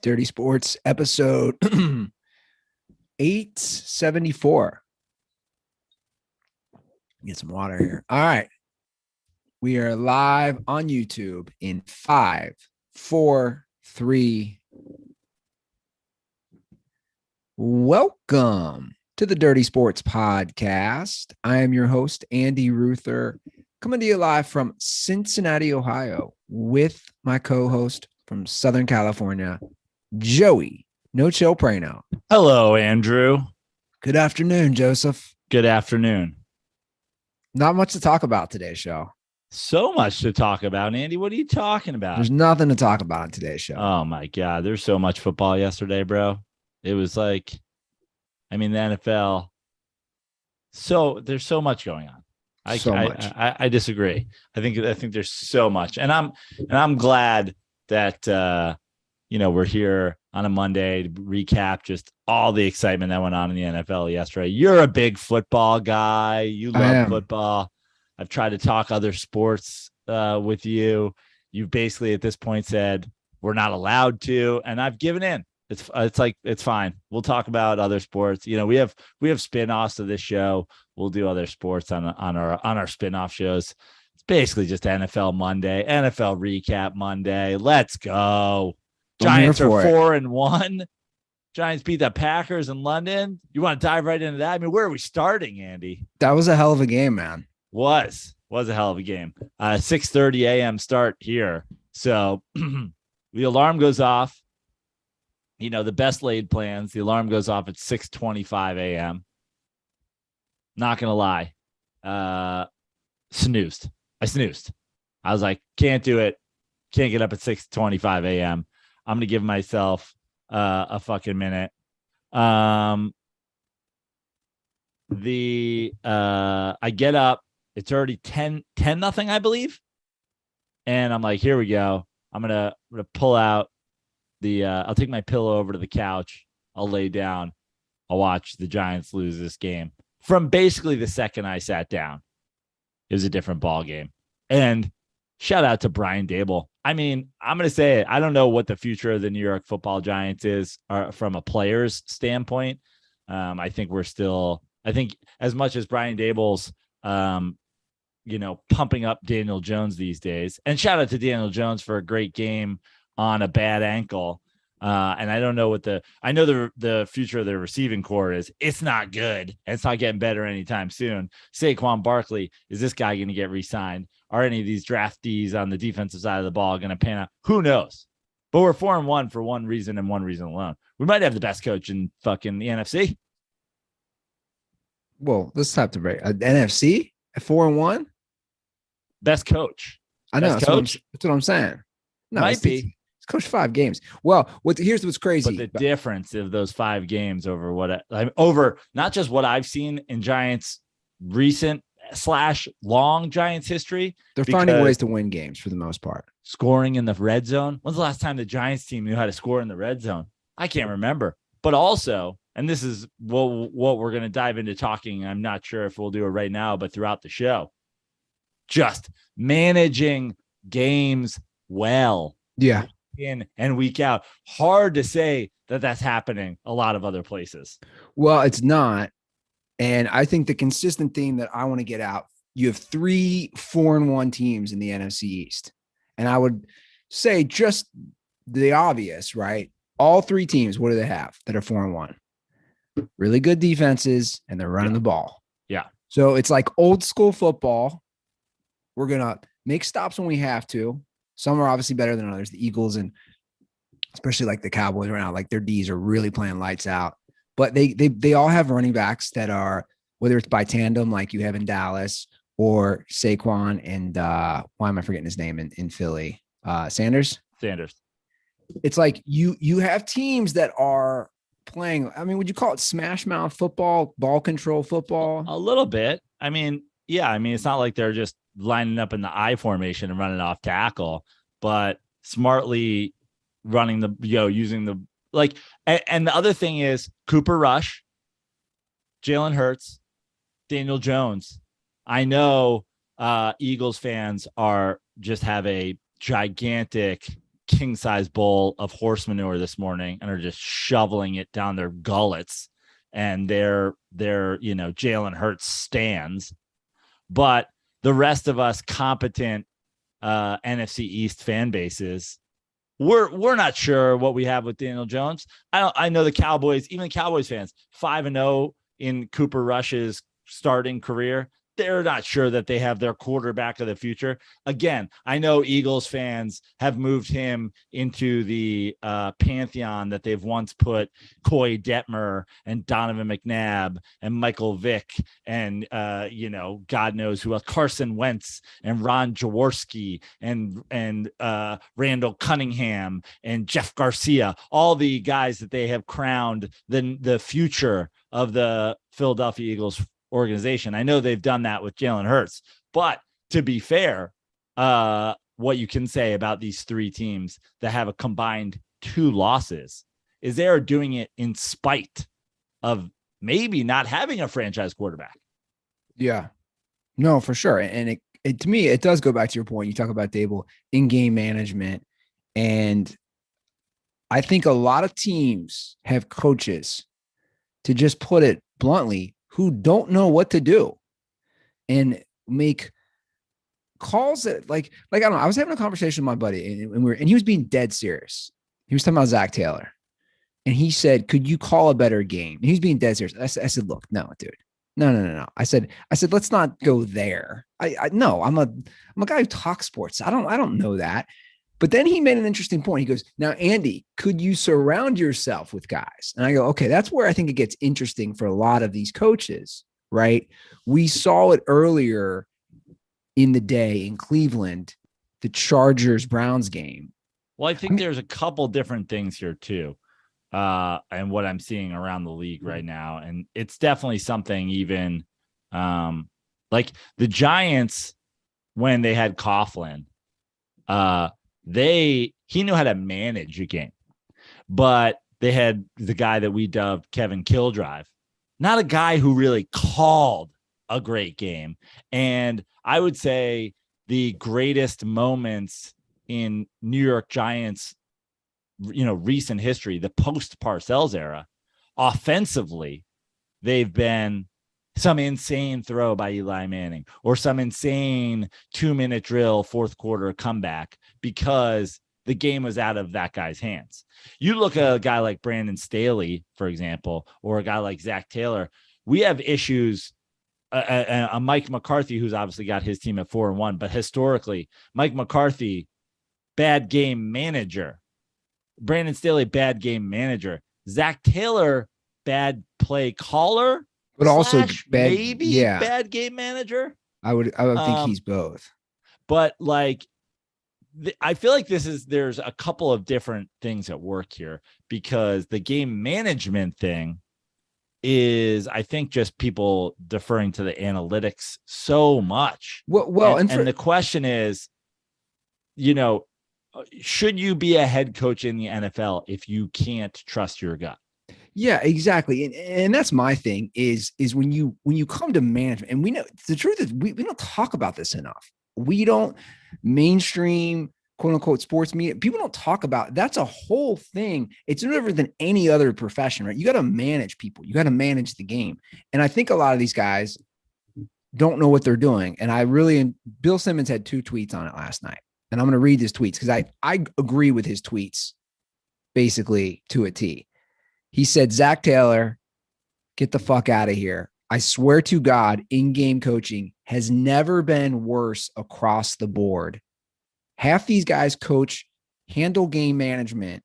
Dirty Sports episode 874. Get some water here. All right. We are live on YouTube in 5, 4, 3. Welcome to the Dirty Sports Podcast. I am your host, Andy Ruther, coming to you live from Cincinnati, Ohio, with my co-host from Southern California, Joey No Chill Prano. Hello, Andrew. Good afternoon, Joseph. Good afternoon. Not much to talk about today's show. So much to talk about, Andy. What are you talking about? There's nothing to talk about on today's show. Oh, my God. There's so much football yesterday, bro. It was like, the NFL. So there's so much going on. I disagree. I think there's so much. And I'm glad that, we're here on a Monday to recap just all the excitement that went on in the NFL yesterday. You're a big football guy. You love football. I've tried to talk other sports with you. You've basically at this point said we're not allowed to, and I've given in. It's fine. We'll talk about other sports. We have spin-offs of this show. We'll do other sports on our spin-off shows. It's basically just NFL Monday, NFL recap Monday. Let's go. Giants are 4-1. Giants beat the Packers in London. You want to dive right into that? Where are we starting, Andy? That was a hell of a game, man. Was a hell of a game. 6:30 a.m. start here. So the alarm goes off. The best laid plans. The alarm goes off at 6:25 a.m. Not gonna lie. Snoozed. I snoozed. I was like, can't do it. Can't get up at 6:25 a.m. I'm gonna give myself a fucking minute. I get up. It's already 10-0, I believe. And I'm like, here we go. I'm gonna pull out I'll take my pillow over to the couch. I'll lay down. I'll watch the Giants lose this game. From basically the second I sat down, it was a different ball game. And shout out to Brian Daboll. I'm going to say it. I don't know what the future of the New York Football Giants is from a player's standpoint. I think as much as Brian Daboll's, pumping up Daniel Jones these days, and shout out to Daniel Jones for a great game on a bad ankle. And I don't know I know the future of the receiving core is. It's not good. And it's not getting better anytime soon. Saquon Barkley, is this guy going to get re-signed? Are any of these draftees on the defensive side of the ball going to pan out? Who knows? But we're 4-1 for one reason and one reason alone. We might have the best coach in fucking the NFC. Well, let's have to break. NFC at 4-1? Best coach. I know. Best coach? That's what I'm saying. No, might be. It's coached 5 games. Well, here's what's crazy. But the difference of those 5 games over not just what I've seen in Giants recent / long Giants history. They're finding ways to win games for the most part. Scoring in the red zone. When's the last time the Giants team knew how to score in the red zone? I can't remember. But also, and this is what we're going to dive into talking. I'm not sure if we'll do it right now, but throughout the show, just managing games well. Yeah. In and week out. Hard to say that that's happening a lot of other places. Well, it's not. And I think the consistent theme that I want to get out, you have 3 4-1 teams in the NFC East. And I would say just the obvious, right? All 3 teams, what do they have that are 4-1? Really good defenses, and they're running the ball. Yeah. So it's like old school football. We're going to make stops when we have to. Some are obviously better than others. The Eagles and especially like the Cowboys right now, like their D's are really playing lights out. But they all have running backs that are, whether it's by tandem like you have in Dallas or Saquon and why am I forgetting his name in Philly? Sanders. It's like you have teams that are playing. Would you call it smash mouth football, ball control football? A little bit. It's not like they're just lining up in the I formation and running off tackle, but smartly running using the and the other thing is Cooper Rush, Jalen Hurts, Daniel Jones. I know Eagles fans have a gigantic king size bowl of horse manure this morning and are just shoveling it down their gullets, and they're Jalen Hurts stands. But the rest of us competent NFC East fan bases, we're not sure what we have with Daniel Jones. I know the Cowboys, even the Cowboys fans, 5-0 in Cooper Rush's starting career. They're not sure that they have their quarterback of the future. Again, I know Eagles fans have moved him into the pantheon that they've once put Coy Detmer and Donovan McNabb and Michael Vick and, God knows who else, Carson Wentz and Ron Jaworski and Randall Cunningham and Jeff Garcia, all the guys that they have crowned the future of the Philadelphia Eagles organization. I know they've done that with Jalen Hurts, but to be fair, what you can say about these three teams that have a combined 2 losses is they are doing it in spite of maybe not having a franchise quarterback. Yeah, no, for sure. And it to me, it does go back to your point. You talk about Dable in-game management. And I think a lot of teams have coaches, to just put it bluntly, who don't know what to do and make calls that like, I don't know. I was having a conversation with my buddy and he was being dead serious. He was talking about Zach Taylor and he said, could you call a better game? And he was being dead serious. I said, look, no, dude, no. I said, let's not go there. No, I'm a guy who talks sports. I don't know that. But then he made an interesting point. He goes, now, Andy, could you surround yourself with guys? And I go, okay, that's where I think it gets interesting for a lot of these coaches, right? We saw it earlier in the day in Cleveland, the Chargers-Browns game. Well, I think there's a couple different things here too. And what I'm seeing around the league right now. And it's definitely something even like the Giants, when they had Coughlin, he knew how to manage a game, but they had the guy that we dubbed Kevin Killdrive, not a guy who really called a great game. And I would say the greatest moments in New York Giants, recent history, the post Parcells era, offensively, they've been some insane throw by Eli Manning or some insane 2-minute drill, fourth quarter comeback, because the game was out of that guy's hands. You look at a guy like Brandon Staley, for example, or a guy like Zach Taylor. We have issues. A Mike McCarthy, who's obviously got his team at 4-1, but historically, Mike McCarthy, bad game manager. Brandon Staley, bad game manager. Zach Taylor, bad play caller. But also bad game manager. I would think he's both. But like, I feel like there's a couple of different things at work here, because the game management thing is, I think, just people deferring to the analytics so much. Well, and the question is, should you be a head coach in the NFL if you can't trust your gut? Yeah, exactly. And that's my thing is when you come to management, and we know the truth is we don't talk about this enough. We don't mainstream quote unquote sports media. People don't talk about that's a whole thing. It's no different than any other profession, right? You got to manage people. You got to manage the game. And I think a lot of these guys don't know what they're doing. And Bill Simmons had 2 tweets on it last night. And I'm going to read his tweets because I agree with his tweets basically to a T. He said, Zach Taylor, get the fuck out of here. I swear to God, in-game coaching has never been worse across the board. Half these guys handle game management.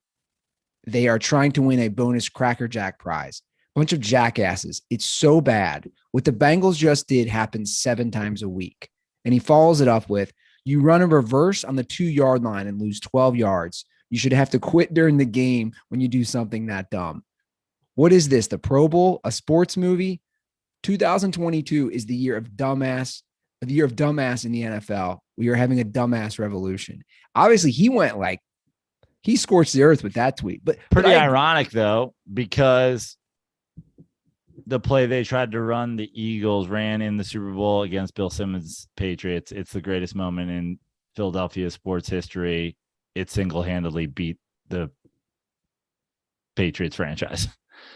They are trying to win a bonus Cracker Jack prize. Bunch of jackasses. It's so bad. What the Bengals just did happens 7 times a week. And he follows it up with, you run a reverse on the 2-yard line and lose 12 yards. You should have to quit during the game when you do something that dumb. What is this? The Pro Bowl? A sports movie? 2022 is the year of dumbass in the NFL. We are having a dumbass revolution. Obviously, he scorched the earth with that tweet. But pretty ironic, though, because the play they tried to run, the Eagles ran in the Super Bowl against Bill Simmons' Patriots. It's the greatest moment in Philadelphia sports history. it single-handedly beat the Patriots franchise.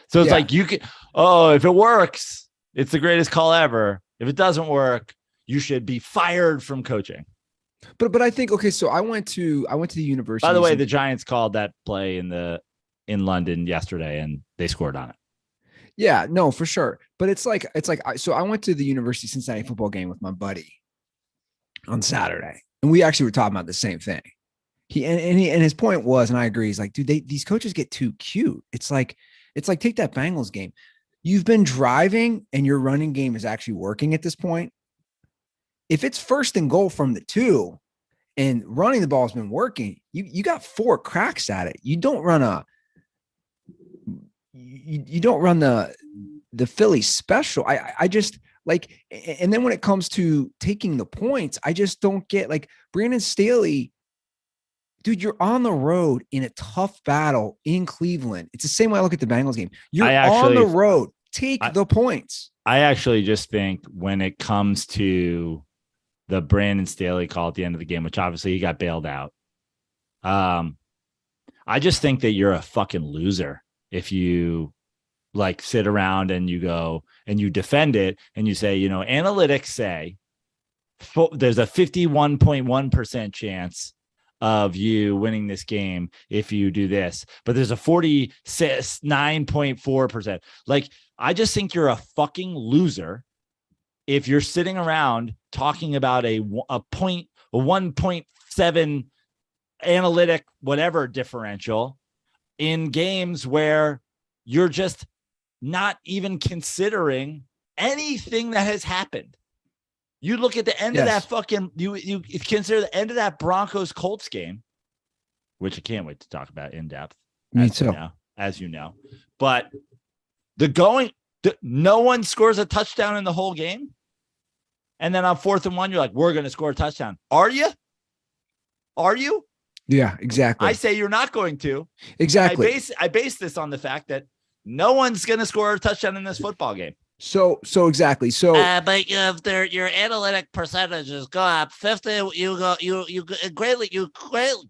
So it's like you can, if it works, it's the greatest call ever. If it doesn't work, you should be fired from coaching. But I think, okay, so I went to the university. By the way, the Giants called that play in London yesterday, and they scored on it. Yeah, no, for sure. But it's like so I went to the University of Cincinnati football game with my buddy on Saturday, and we actually were talking about the same thing. And his point was, and I agree, he's like, dude, these coaches get too cute. It's like take that Bengals game. You've been driving and your running game is actually working at this point. If it's 1st and goal from the 2 and running the ball has been working, you got 4 cracks at it. You don't run the Philly special. I just like, and then when it comes to taking the points, I just don't get, like, Brandon Staley, dude, you're on the road in a tough battle in Cleveland. It's the same way I look at the Bengals game. You're on the road. Take the points. I actually just think when it comes to the Brandon Staley call at the end of the game, which obviously he got bailed out, I just think that you're a fucking loser if you like sit around and you go and you defend it and you say, analytics say there's a 51.1% chance of you winning this game if you do this, but there's a 49.4%. Like, I just think you're a fucking loser if you're sitting around talking about a 1.7 analytic whatever differential in games where you're just not even considering anything that has happened. You look at the end of that fucking, you consider the end of that Broncos Colts game, which I can't wait to talk about in depth. Me too. As you know, but no one scores a touchdown in the whole game. And then on 4th and 1, you're like, we're going to score a touchdown. Are you? Yeah, exactly. I say you're not going to. Exactly. I base this on the fact that no one's going to score a touchdown in this football game. So exactly. So, but if your analytic percentages go up 50, you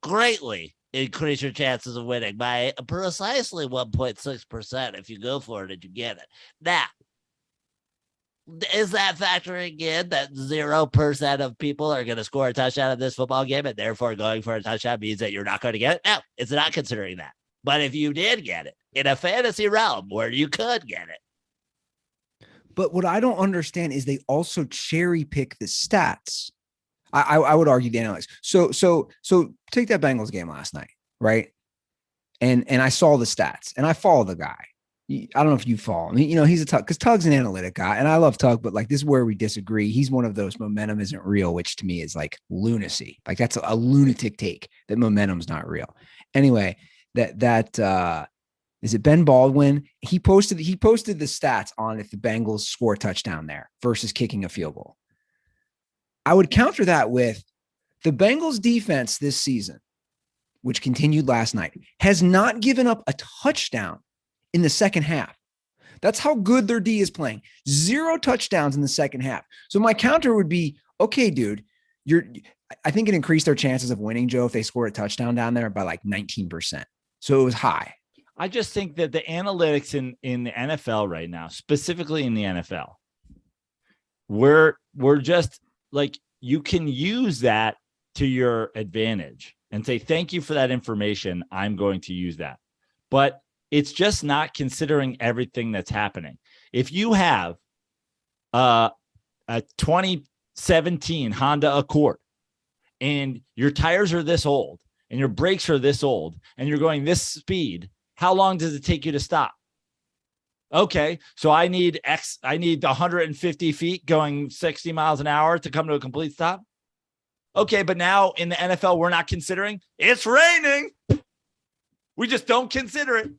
greatly increase your chances of winning by precisely 1.6% if you go for it and you get it. Now, is that factoring in that 0% of people are going to score a touchdown in this football game, and therefore going for a touchdown means that you're not going to get it? No, it's not considering that. But if you did get it in a fantasy realm where you could get it. But what I don't understand is they also cherry pick the stats. I would argue the analytics. So take that Bengals game last night, right? And I saw the stats, and I follow the guy. I don't know if you follow him. He's a Tug, because Tug's an analytic guy, and I love Tug, but like, this is where we disagree. He's one of those momentum isn't real, which to me is like lunacy. Like, that's a lunatic take that momentum's not real. Anyway, that is it Ben Baldwin? He posted the stats on if the Bengals score a touchdown there versus kicking a field goal. I would counter that with the Bengals defense this season, which continued last night, has not given up a touchdown in the second half. That's how good their D is playing. 0 touchdowns in the second half. So my counter would be, okay, dude, I think it increased their chances of winning, Joe, if they scored a touchdown down there by like 19%. So it was high. I just think that the analytics in the NFL right now, specifically in the NFL, we're just like, you can use that to your advantage and say, thank you for that information. I'm going to use that. But it's just not considering everything that's happening. If you have a 2017 Honda Accord and your tires are this old and your brakes are this old and you're going this speed, how long does it take you to stop? Okay, so I need 150 feet going 60 miles an hour to come to a complete stop. Okay, but now in the NFL, we're not considering it's raining. We just don't consider it.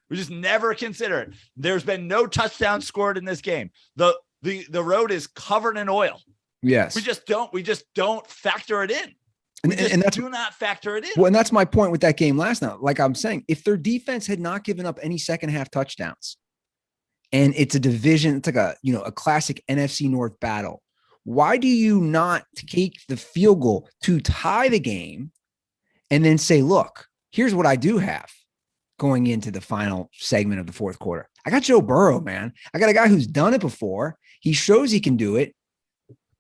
We just never consider it. There's been no touchdown scored in this game. The road is covered in oil. Yes. We just don't factor it in. And that's, do not factor it in. Well, and that's my point with that game last night. Like I'm saying, if their defense had not given up any second half touchdowns, and it's a division, it's like a classic NFC North battle, why do you not take the field goal to tie the game and then say, look, here's what I do have going into the final segment of the fourth quarter. I got Joe Burrow, man. I got a guy who's done it before. He shows he can do it.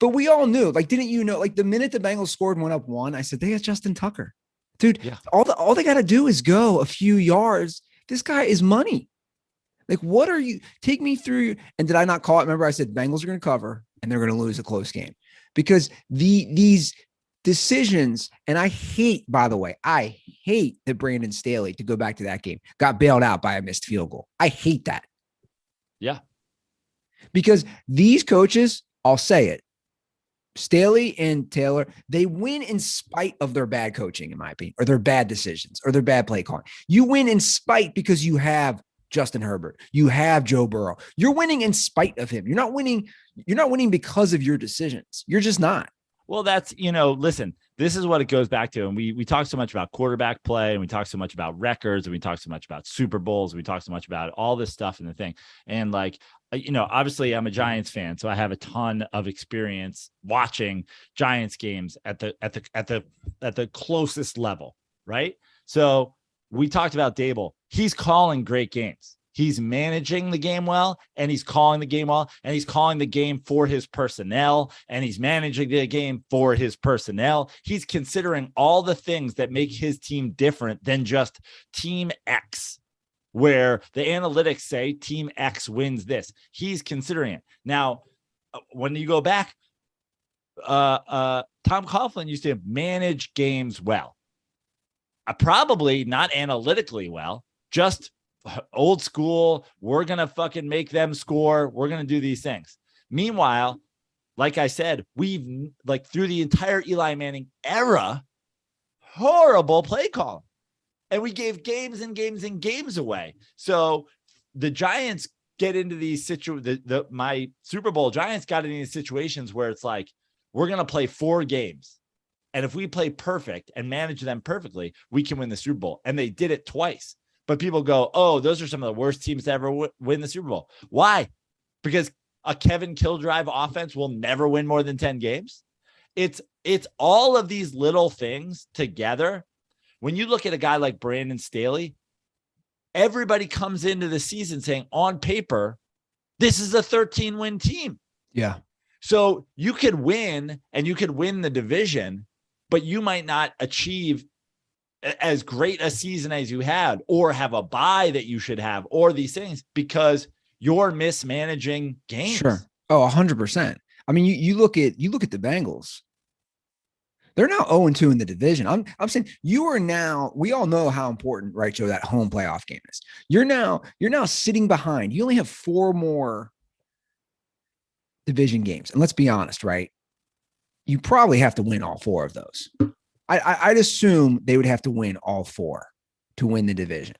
But we all knew, like, didn't you know, like the minute the Bengals scored and went up 1, I said, they got Justin Tucker. Dude, yeah. all they got to do is go a few yards. This guy is money. Like, what are you, take me through. And did I not call it? Remember, I said Bengals are going to cover and they're going to lose a close game because these decisions, and I hate, by the way, I hate that Brandon Staley, to go back to that game, got bailed out by a missed field goal. I hate that. Yeah. Because these coaches, I'll say it, Staley and Taylor, they win in spite of their bad coaching, in my opinion, or their bad decisions, or their bad play calling. You win in spite because you have Justin Herbert. You have Joe Burrow. You're winning in spite of him. You're not winning because of your decisions. You're just not. Well, that's, listen, this is what it goes back to. And we talk so much about quarterback play, and we talk so much about records, and we talk so much about Super Bowls. We talk so much about all this stuff and the thing. And like, obviously I'm a Giants fan, so I have a ton of experience watching Giants games at the closest level. Right. So we talked about Dable. He's calling great games. He's managing the game well, and he's calling the game well, and he's calling the game for his personnel, and he's managing the game for his personnel. He's considering all the things that make his team different than just team X, where the analytics say team X wins this. He's considering it. Now, when you go back, Tom Coughlin used to manage games well. Probably not analytically well, just old school. We're going to fucking make them score. We're going to do these things. Meanwhile, like I said, we've like through the entire Eli Manning era, horrible play calling. And we gave games and games and games away. So the Giants get into these my Super Bowl Giants got into these situations where it's like, we're going to play 4 games. And if we play perfect and manage them perfectly, we can win the Super Bowl. And they did it twice. But people go, oh, those are some of the worst teams to ever win the Super Bowl. Why? Because a Kevin Killdrive offense will never win more than 10 games. It's all of these little things together. When you look at a guy like Brandon Staley, everybody comes into the season saying, on paper, this is a 13-win team. Yeah. So you could win, and you could win the division, but you might not achieve as great a season as you had, or have a bye that you should have, or these things, because you're mismanaging games. Sure. Oh, 100%. I mean, you look at the Bengals. They're now 0-2 in the division. I'm saying we all know how important, right, Joe, that home playoff game is. You're now sitting behind. You only have 4 more division games. And let's be honest, right? You probably have to win all 4 of those. I'd assume they would have to win all 4 to win the division.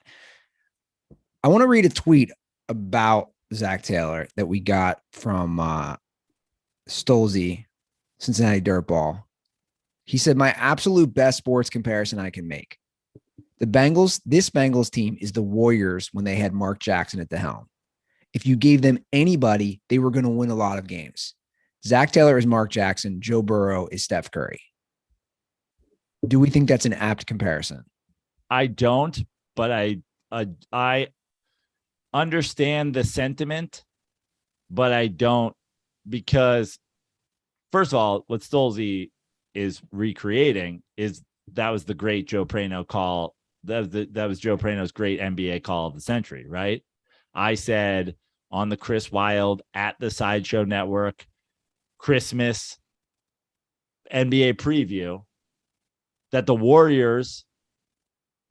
I want to read a tweet about Zach Taylor that we got from Stolze, Cincinnati Dirtball. He said, my absolute best sports comparison I can make. This Bengals team is the Warriors when they had Mark Jackson at the helm. If you gave them anybody, they were going to win a lot of games. Zach Taylor is Mark Jackson. Joe Burrow is Steph Curry. Do we think that's an apt comparison? I don't, but I understand the sentiment, but I don't, because first of all, what Stolze is recreating that was the great Joe Prano call. That was Joe Prano's great NBA call of the century, right? I said on the Chris Wilde at the Sideshow Network Christmas NBA preview that the Warriors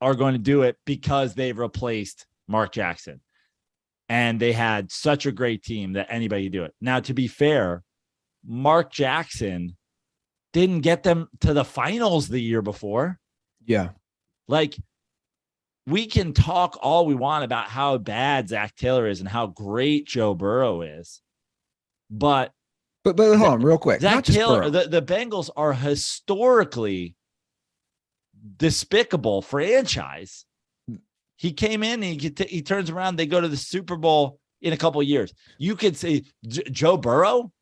are going to do it because they've replaced Mark Jackson. And they had such a great team that anybody could do it. Now, to be fair, Mark Jackson didn't get them to the finals the year before. Yeah. Like, we can talk all we want about how bad Zach Taylor is and how great Joe Burrow is. But hold on real quick. Zach Taylor, the Bengals are historically despicable franchise. He came in, and he turns around, they go to the Super Bowl in a couple of years. You could say Joe Burrow,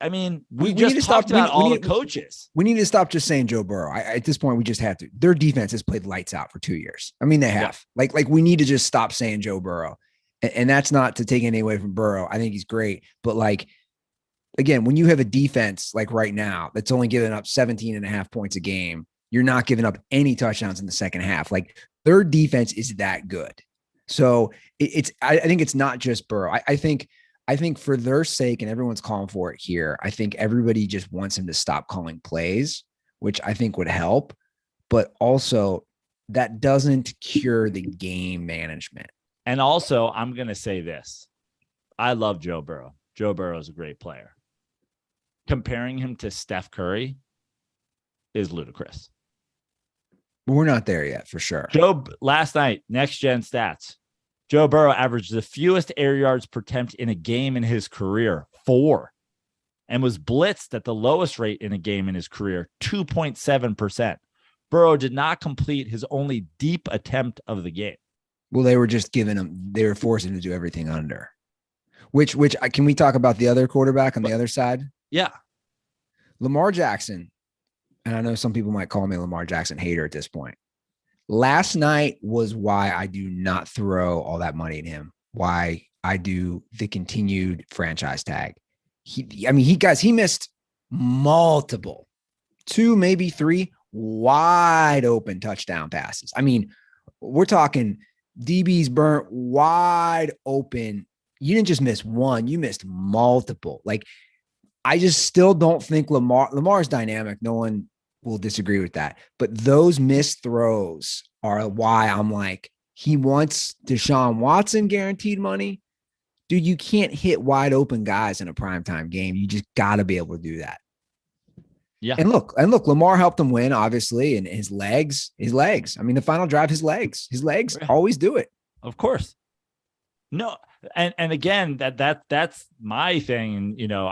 I mean, we just talked about all the coaches. We need to stop just saying Joe Burrow. At this point, we just have to. Their defense has played lights out for 2 years. I mean, they have. Yeah. Like we need to just stop saying Joe Burrow. And that's not to take any away from Burrow. I think he's great. But like, again, when you have a defense like right now that's only giving up 17.5 points a game, you're not giving up any touchdowns in the second half. Like their defense is that good. So I think it's not just Burrow. I think for their sake, and everyone's calling for it here, I think everybody just wants him to stop calling plays, which I think would help. But also that doesn't cure the game management. And also, I'm going to say this. I love Joe Burrow. Joe Burrow is a great player. Comparing him to Steph Curry is ludicrous. We're not there yet, for sure. Last night, next gen stats. Joe Burrow averaged the fewest air yards per attempt in a game in his career, 4, and was blitzed at the lowest rate in a game in his career, 2.7%. Burrow did not complete his only deep attempt of the game. Well, they were just giving him, they were forcing him to do everything under. Which can we talk about the other quarterback on the other side? Yeah. Lamar Jackson, and I know some people might call me a Lamar Jackson hater at this point. Last night was why I do not throw all that money at him, why I do the continued franchise tag. He missed multiple, 2, maybe 3 wide open touchdown passes. I mean, we're talking DBs burnt wide open. You didn't just miss one, you missed multiple. Like, I just still don't think Lamar's dynamic. No one will disagree with that. But those missed throws are why I'm like, he wants Deshaun Watson guaranteed money. Dude, you can't hit wide open guys in a primetime game. You just got to be able to do that. Yeah. And look, Lamar helped him win, obviously, and his legs. I mean, the final drive, his legs always do it. Of course. No. And again, that's my thing. You know,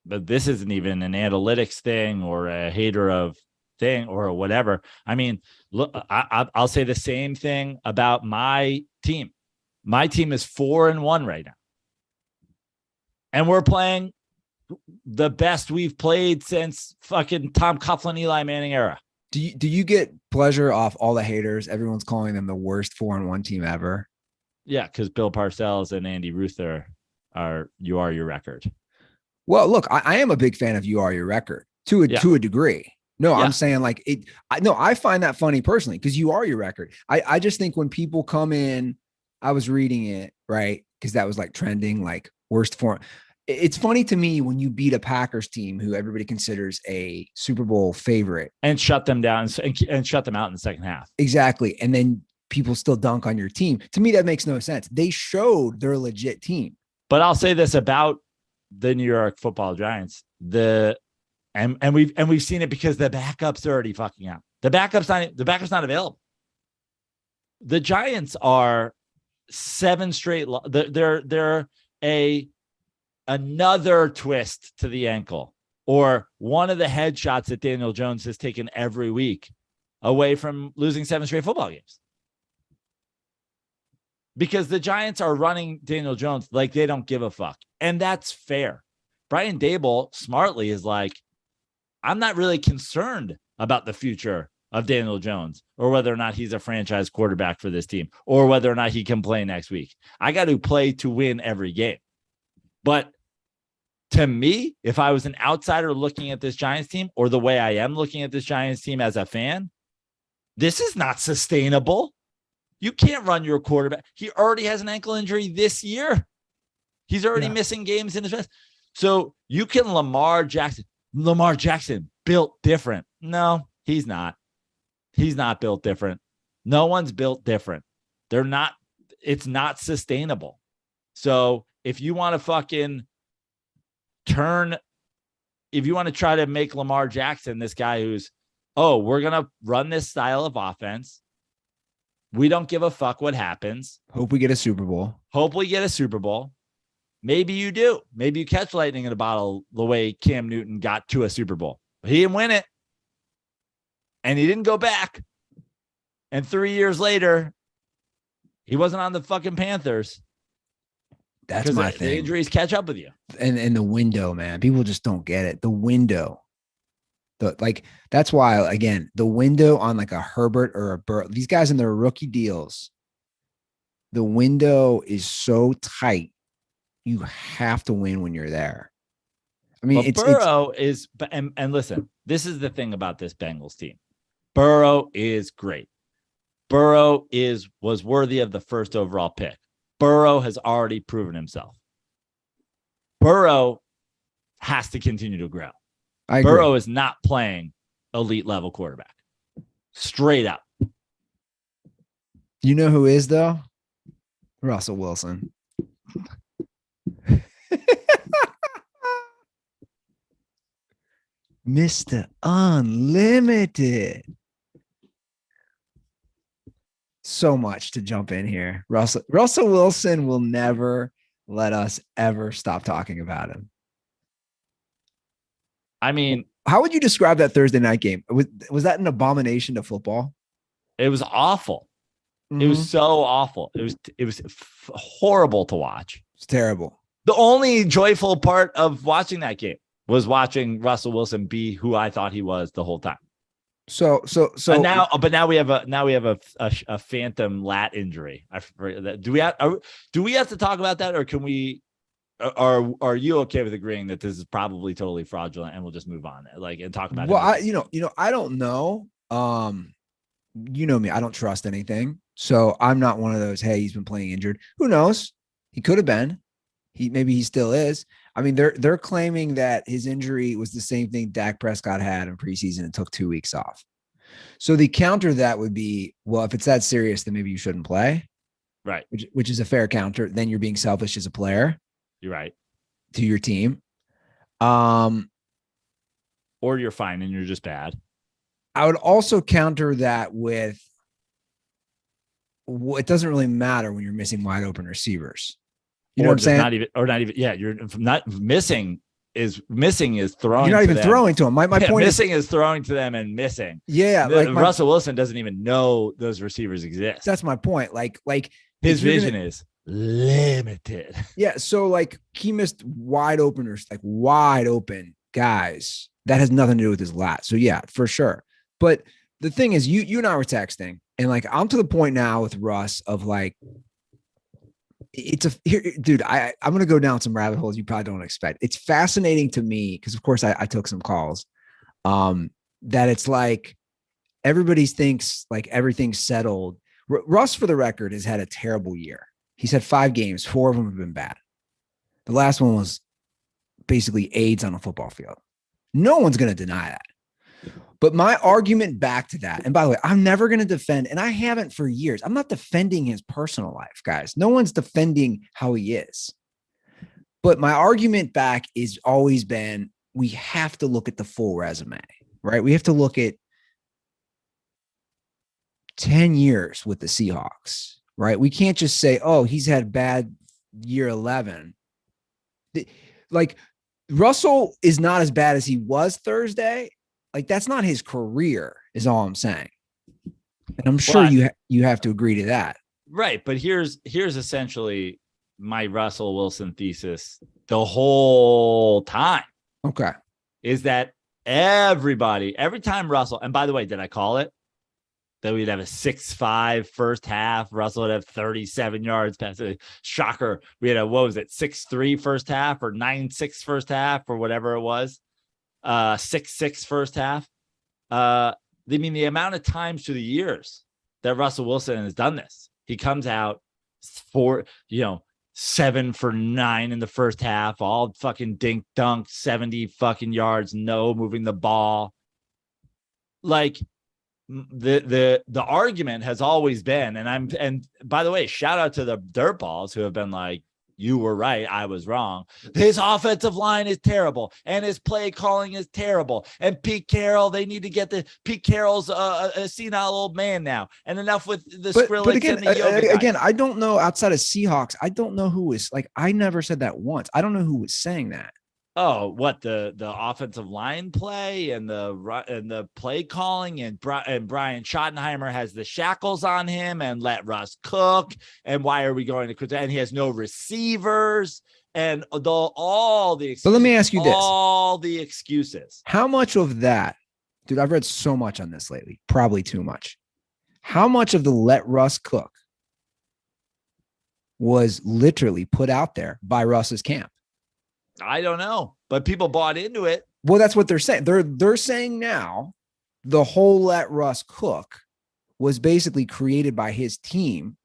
but this isn't even an analytics thing or a hater of thing or whatever. I mean, look, I'll say the same thing about my team. My team is 4-1 right now. And we're playing the best we've played since fucking Tom Coughlin, Eli Manning era. Do you get pleasure off all the haters? Everyone's calling them the worst 4-1 team ever. Yeah, because Bill Parcells and Andy Ruther are your record. Well, look, I am a big fan of you are your record to a degree. No, yeah. I'm saying like it. I find that funny personally because you are your record. I just think when people come in, I was reading it, right? Because that was like trending, like worst form. It's funny to me when you beat a Packers team who everybody considers a Super Bowl favorite and shut them down and shut them out in the second half. Exactly. And then people still dunk on your team. To me, that makes no sense. They showed they're a legit team. But I'll say this about the New York Football Giants. And we've seen it because the backup's already fucking out. The backup's not available. The Giants are 7 straight. They're another twist to the ankle or one of the headshots that Daniel Jones has taken every week away from losing 7 straight football games. Because the Giants are running Daniel Jones like they don't give a fuck. And that's fair. Brian Daboll smartly is like, I'm not really concerned about the future of Daniel Jones or whether or not he's a franchise quarterback for this team or whether or not he can play next week. I got to play to win every game. But to me, if I was an outsider looking at this Giants team or the way I am looking at this Giants team as a fan, this is not sustainable. You can't run your quarterback. He already has an ankle injury this year. He's already missing games in his best. So you can Lamar Jackson built different. No, he's not. He's not built different. No one's built different. They're not. It's not sustainable. So if you want to fucking if you want to try to make Lamar Jackson this guy who's, we're going to run this style of offense. We don't give a fuck what happens. Hope we get a Super Bowl. Maybe you do. Maybe you catch lightning in a bottle the way Cam Newton got to a Super Bowl. But he didn't win it. And he didn't go back. And 3 years later, he wasn't on the fucking Panthers. That's my thing. The injuries catch up with you. And the window, man. People just don't get it. The window. That's why, again, the window on like a Herbert or a Burrow, these guys in their rookie deals, the window is so tight. You have to win when you're there. I mean, Burrow is, and listen, this is the thing about this Bengals team. Burrow is great. Burrow was worthy of the first overall pick. Burrow has already proven himself. Burrow has to continue to grow. Burrow is not playing elite level quarterback. Straight up. You know who is, though? Russell Wilson. Mr. Unlimited. So much to jump in here. Russell Wilson will never let us ever stop talking about him. I mean, how would you describe that Thursday night game? Was that an abomination to football? It was awful. Mm-hmm. It was so awful. It was horrible to watch. It's terrible. The only joyful part of watching that game was watching Russell Wilson be who I thought he was the whole time. So now we have a phantom lat injury. I forget that. Do we have to talk about that, or can we? Are you okay with agreeing that this is probably totally fraudulent and we'll just move on and talk about it? Well, I don't know. You know me, I don't trust anything. So I'm not one of those, hey, he's been playing injured. Who knows? He could have been. Maybe he still is. I mean, they're claiming that his injury was the same thing Dak Prescott had in preseason and took 2 weeks off. So the counter to that would be, well, if it's that serious, then maybe you shouldn't play. Right. Which is a fair counter. Then you're being selfish as a player. You're right. To your team. Or you're fine and you're just bad. I would also counter that with, it doesn't really matter when you're missing wide open receivers. You know what I'm saying? Not even. Yeah, you're not missing. Missing is throwing. You're not even throwing to them. My point missing is throwing to them and missing. Yeah, Russell Wilson doesn't even know those receivers exist. That's my point. Like his vision is limited. Yeah, so he missed wide openers, wide open guys. That has nothing to do with his lat. So yeah, for sure. But the thing is, you and I were texting, and I'm to the point now with Russ of dude, I'm going to go down some rabbit holes you probably don't expect. It's fascinating to me because, of course, I took some calls that it's everybody thinks everything's settled. Russ, for the record, has had a terrible year. He's had 5 games. 4 of them have been bad. The last one was basically AIDS on a football field. No one's going to deny that. But my argument back to that, and by the way, I'm never going to defend, and I haven't for years. I'm not defending his personal life, guys. No one's defending how he is. But my argument back is always been, we have to look at the full resume, right? We have to look at 10 years with the Seahawks, right? We can't just say, oh, he's had bad year 11. Russell is not as bad as he was Thursday. That's not his career, is all I'm saying. And I'm sure you have to agree to that. Right. But here's essentially my Russell Wilson thesis the whole time. Okay. Is that every time Russell, and by the way, did I call it? That we'd have a 6-5 first half. Russell would have 37 yards. Shocker. We had 6-3 first half or 9-6 first half or whatever it was. 6-6 first half. The amount of times through the years that Russell Wilson has done this, he comes out 7 for 9 in the first half, all fucking dink dunk, 70 fucking yards, no moving the ball. The argument has always been, and by the way, shout out to the dirtballs who have been you were right, I was wrong. His offensive line is terrible, and his play calling is terrible. And Pete Carroll, they need to get Pete Carroll's a senile old man now. And enough with the Skrillex but again, and the yoga again, I don't know outside of Seahawks. I don't know who is I never said that once. I don't know who was saying that. Oh, what the offensive line play and the play calling and Brian Schottenheimer has the shackles on him and let Russ cook. And why are we going to quit? And he has no receivers and all the excuses. But let me ask you this: all the excuses. How much of that, dude? I've read so much on this lately, probably too much. How much of the let Russ cook was literally put out there by Russ's camp? I don't know, but people bought into it. Well, that's what they're saying. They're saying now the whole let Russ cook was basically created by his team,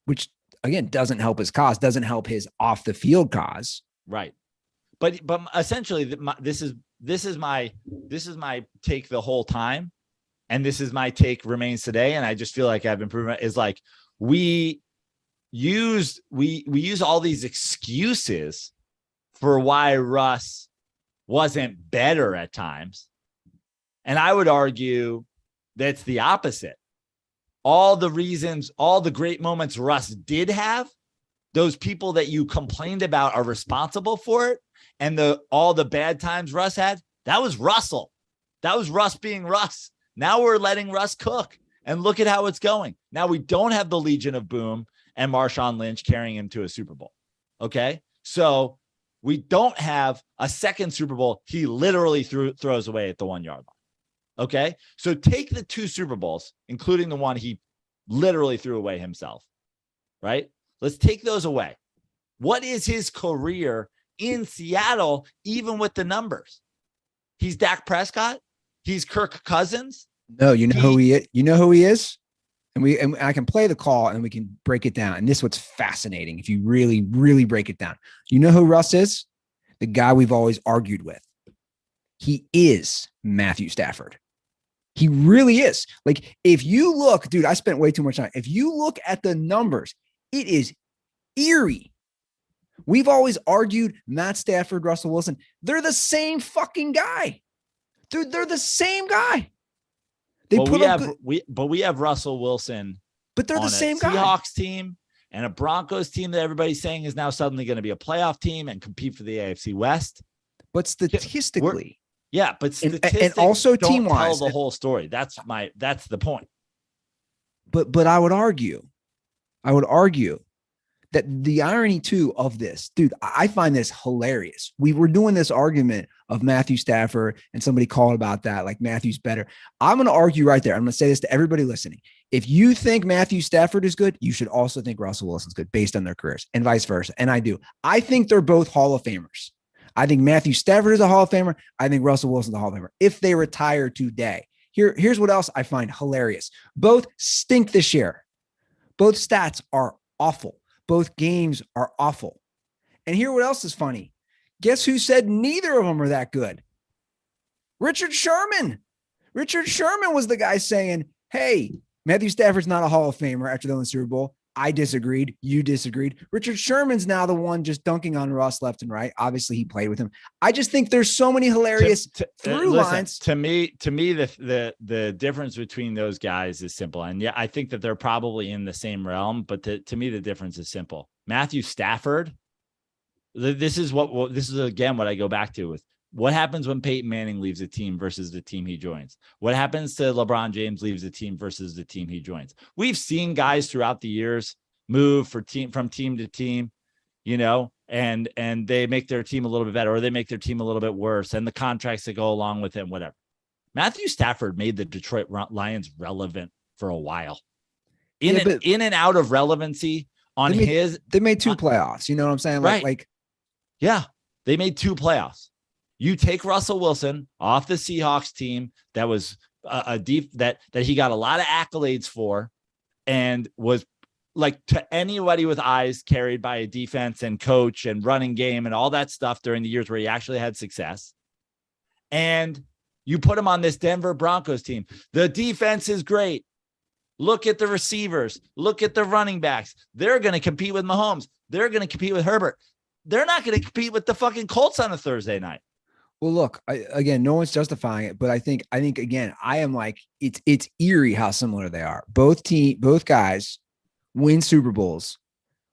which again doesn't help his cause, doesn't help his off the field cause. Right. But essentially this is my take the whole time. And this is my take remains today. And I just feel like I've been proven is like, we use all these excuses for why Russ wasn't better at times. And I would argue that's the opposite. All the reasons, all the great moments Russ did have, those people that you complained about are responsible for it. And all the bad times Russ had, that was Russell. That was Russ being Russ. Now we're letting Russ cook and look at how it's going. Now we don't have the Legion of Boom and Marshawn Lynch carrying him to a Super Bowl. Okay. So we don't have a second Super Bowl. He literally throws away at the 1 yard line. Okay. So take the 2 Super Bowls, including the one he literally threw away himself. Right. Let's take those away. What is his career in Seattle, even with the numbers? He's Dak Prescott. He's Kirk Cousins. No, you know who he is. You know who he is? And I can play the call and we can break it down. And this is what's fascinating. If you really, really break it down, you know who Russ is? The guy we've always argued with. He is Matthew Stafford. He really is. Like, if you look, dude, I spent way too much time. If you look at the numbers, it is eerie. We've always argued Matt Stafford, Russell Wilson. They're the same fucking guy. Dude, they're the same guy. We have Russell Wilson, but they're the same guy. Seahawks team and a Broncos team that everybody's saying is now suddenly going to be a playoff team and compete for the AFC West. But statistically, but statistics and also don't team-wise, tell the whole story. That's the point. But I would argue that the irony too of this, dude, I find this hilarious. We were doing this argument of Matthew Stafford and somebody called about that, like Matthew's better. I'm going to argue right there. I'm going to say this to everybody listening. If you think Matthew Stafford is good, you should also think Russell Wilson's good based on their careers and vice versa. And I do. I think they're both Hall of Famers. I think Matthew Stafford is a Hall of Famer. I think Russell Wilson's a Hall of Famer if they retire today. Here's what else I find hilarious. Both stink this year. Both stats are awful. Both games are awful. And here what else is funny. Guess who said neither of them are that good? Richard Sherman. Richard Sherman was the guy saying, hey, Matthew Stafford's not a Hall of Famer after the Super Bowl. I disagreed. You disagreed. Richard Sherman's now the one just dunking on Russ left and right. Obviously, he played with him. I just think there's so many hilarious through lines. To me, the difference between those guys is simple. And yeah, I think that they're probably in the same realm, but to me, the difference is simple. Matthew Stafford, this is again what I go back to with what happens when Peyton Manning leaves a team versus the team he joins. What happens to LeBron James leaves a team versus the team he joins. We've seen guys throughout the years move from team to team, and they make their team a little bit better or they make their team a little bit worse, and the contracts that go along with it, whatever. Matthew Stafford made the Detroit Lions relevant for a while. In and out of relevancy they made 2 playoffs. You know what I'm saying? Right. They made 2 playoffs. You take Russell Wilson off the Seahawks team that was that he got a lot of accolades for and was like to anybody with eyes carried by a defense and coach and running game and all that stuff during the years where he actually had success. And you put him on this Denver Broncos team. The defense is great. Look at the receivers. Look at the running backs. They're going to compete with Mahomes. They're going to compete with Herbert. They're not going to compete with the fucking Colts on a Thursday night. Well, look, again, no one's justifying it, but I think again, I am like, it's eerie how similar they are. Both guys win Super Bowls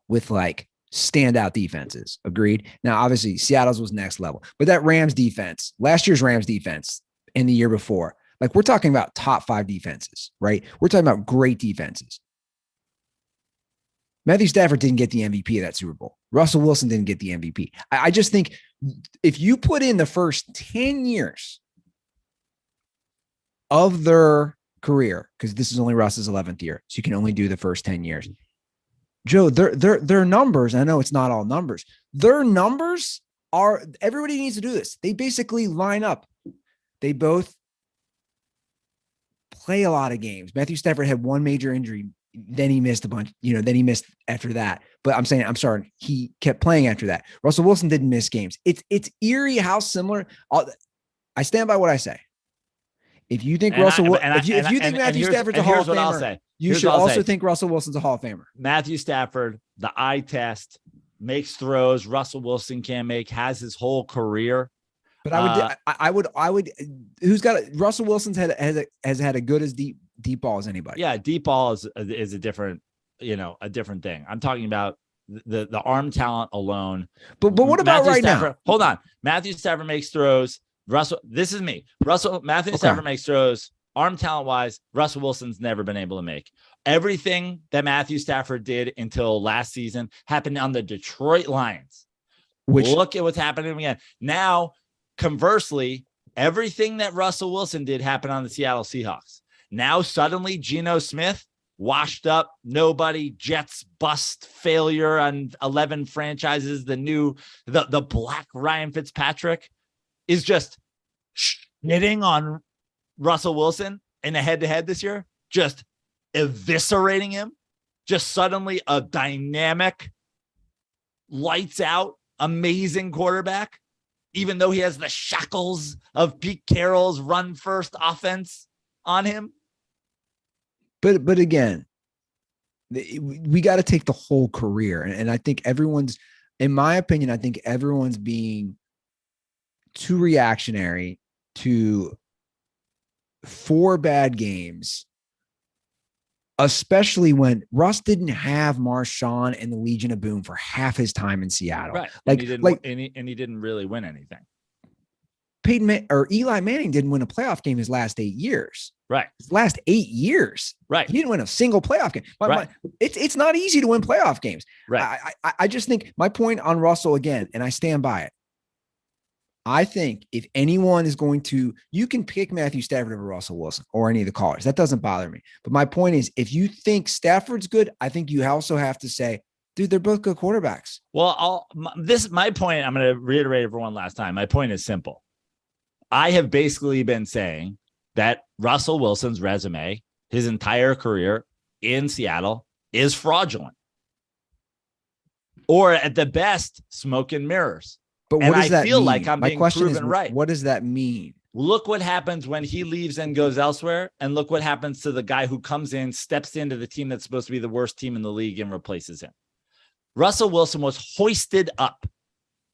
with like standout defenses. Agreed. Now, obviously, Seattle's was next level, but that Rams defense, last year's Rams defense and the year before, like we're talking about top 5 defenses, right? We're talking about great defenses. Matthew Stafford didn't get the MVP of that Super Bowl. Russell Wilson didn't get the MVP. I just think if you put in the first 10 years of their career, because this is only Russ's 11th year, so you can only do the first 10 years. Joe, their numbers, I know it's not all numbers, their numbers are, everybody needs to do this. They basically line up. They both play a lot of games. Matthew Stafford had one major injury, then he missed a bunch, then he missed after that. But I'm sorry, he kept playing after that. Russell Wilson didn't miss games. It's eerie how similar. I stand by what I say. If you think if you think Matthew Stafford's a Hall of Famer, you should also think Russell Wilson's a Hall of Famer. Matthew Stafford, the eye test, makes throws Russell Wilson can't make, has his whole career. But I would. Who's got it? Russell Wilson's has had a good as deep ball as anybody. Yeah, deep ball is a different, a different thing. I'm talking about the arm talent alone. But what about Matthew Stafford, now? Hold on, Matthew Stafford makes throws. Matthew Stafford makes throws. Arm talent wise, Russell Wilson's never been able to make. Everything that Matthew Stafford did until last season happened on the Detroit Lions. Look at what's happening again now. Conversely, everything that Russell Wilson did happened on the Seattle Seahawks. Now, suddenly, Geno Smith, washed up, nobody, Jets bust failure on 11 franchises. The black Ryan Fitzpatrick is just hitting on Russell Wilson in a head-to-head this year, just eviscerating him. Just suddenly a dynamic, lights out, amazing quarterback. Even though he has the shackles of Pete Carroll's run first offense on him. But again, we got to take the whole career. And I think in my opinion, I think everyone's being too reactionary to 4 bad games, especially when Russ didn't have Marshawn and the Legion of Boom for half his time in Seattle. Right. And he didn't really win anything. Eli Manning didn't win a playoff game his last 8 years. Right. His last 8 years. Right. He didn't win a single playoff game. Right. It's not easy to win playoff games. Right. I just think my point on Russell again, and I stand by it. I think if anyone is going to, you can pick Matthew Stafford over Russell Wilson or any of the callers. That doesn't bother me. But my point is, if you think Stafford's good, I think you also have to say, dude, they're both good quarterbacks. Well, my point, I'm going to reiterate it for one last time. My point is simple. I have basically been saying that Russell Wilson's resume, his entire career in Seattle, is fraudulent. Or at the best, smoke and mirrors. But what does that mean? Like I'm being proven right. What does that mean? Look what happens when he leaves and goes elsewhere. And look what happens to the guy who comes in, steps into the team that's supposed to be the worst team in the league and replaces him. Russell Wilson was hoisted up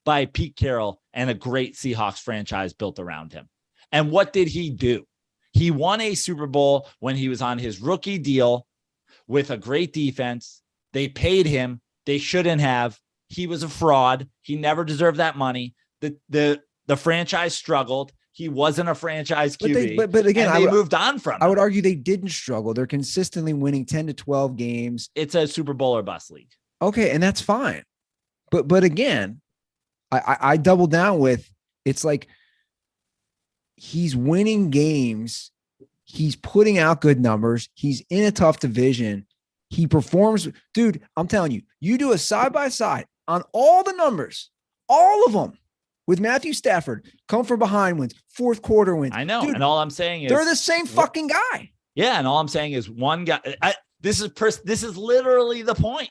by Pete Carroll and a great Seahawks franchise built around him. And what did he do? He won a Super Bowl when he was on his rookie deal with a great defense. They paid him. They shouldn't have. He was a fraud. He never deserved that money. The franchise struggled. He wasn't a franchise QB. But again, they moved on from him. I would argue they didn't struggle. They're consistently winning 10 to 12 games. It's a Super Bowl or bust league. Okay, and that's fine. But again, I double down with, it's like he's winning games. He's putting out good numbers. He's in a tough division. He performs. Dude, I'm telling you, you do a side-by-side on all the numbers, all of them, with Matthew Stafford, come from behind wins, fourth quarter wins. I know. Dude, and all I'm saying is they're the same fucking guy. Yeah. And all I'm saying is one guy, this is literally the point.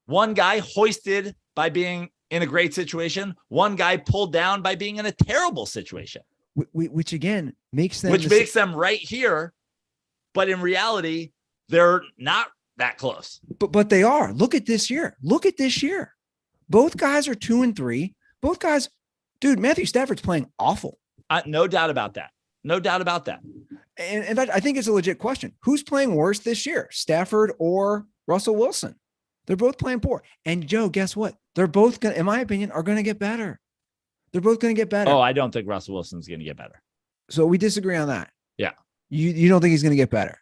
One guy hoisted by being in a great situation. One guy pulled down by being in a terrible situation. Which again makes them makes them right here. But in reality, they're not that close. But they are. Look at this year. Both guys are 2-3. Both guys, dude, Matthew Stafford's playing awful. No doubt about that. And in fact, I think it's a legit question. Who's playing worse this year, Stafford or Russell Wilson? They're both playing poor. And Joe, guess what? They're both going to, in my opinion, are going to get better. They're both going to get better. Oh, I don't think Russell Wilson's going to get better. So we disagree on that. Yeah. You don't think he's going to get better?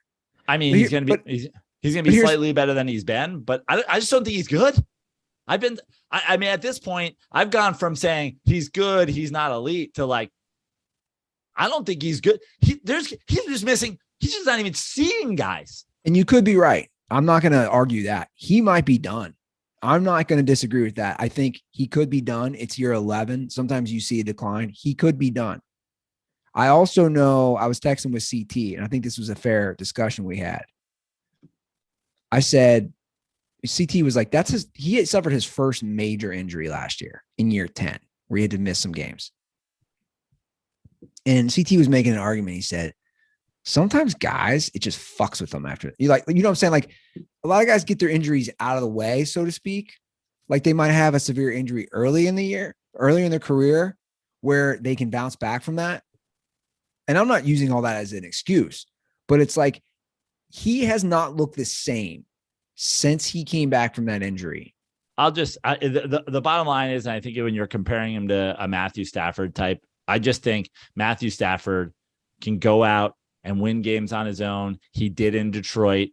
I mean, he's going to be slightly better than he's been, but I just don't think he's good. I mean, at this point, I've gone from saying he's good, he's not elite, to like, I don't think he's good. He's just missing. He's just not even seeing guys. And you could be right. I'm not going to argue that. He might be done. I'm not going to disagree with that. I think he could be done. It's year 11. Sometimes you see a decline. He could be done. I also know I was texting with CT, and I think this was a fair discussion we had. I said, CT was like, he had suffered his first major injury last year in year 10, where he had to miss some games. And CT was making an argument. He said, sometimes guys, it just fucks with them after. You know what I'm saying? Like, a lot of guys get their injuries out of the way, so to speak. Like, they might have a severe injury early in their career, where they can bounce back from that. And I'm not using all that as an excuse, but it's like, he has not looked the same since he came back from that injury. The bottom line is, and I think when you're comparing him to a Matthew Stafford type, I just think Matthew Stafford can go out and win games on his own. He did in Detroit.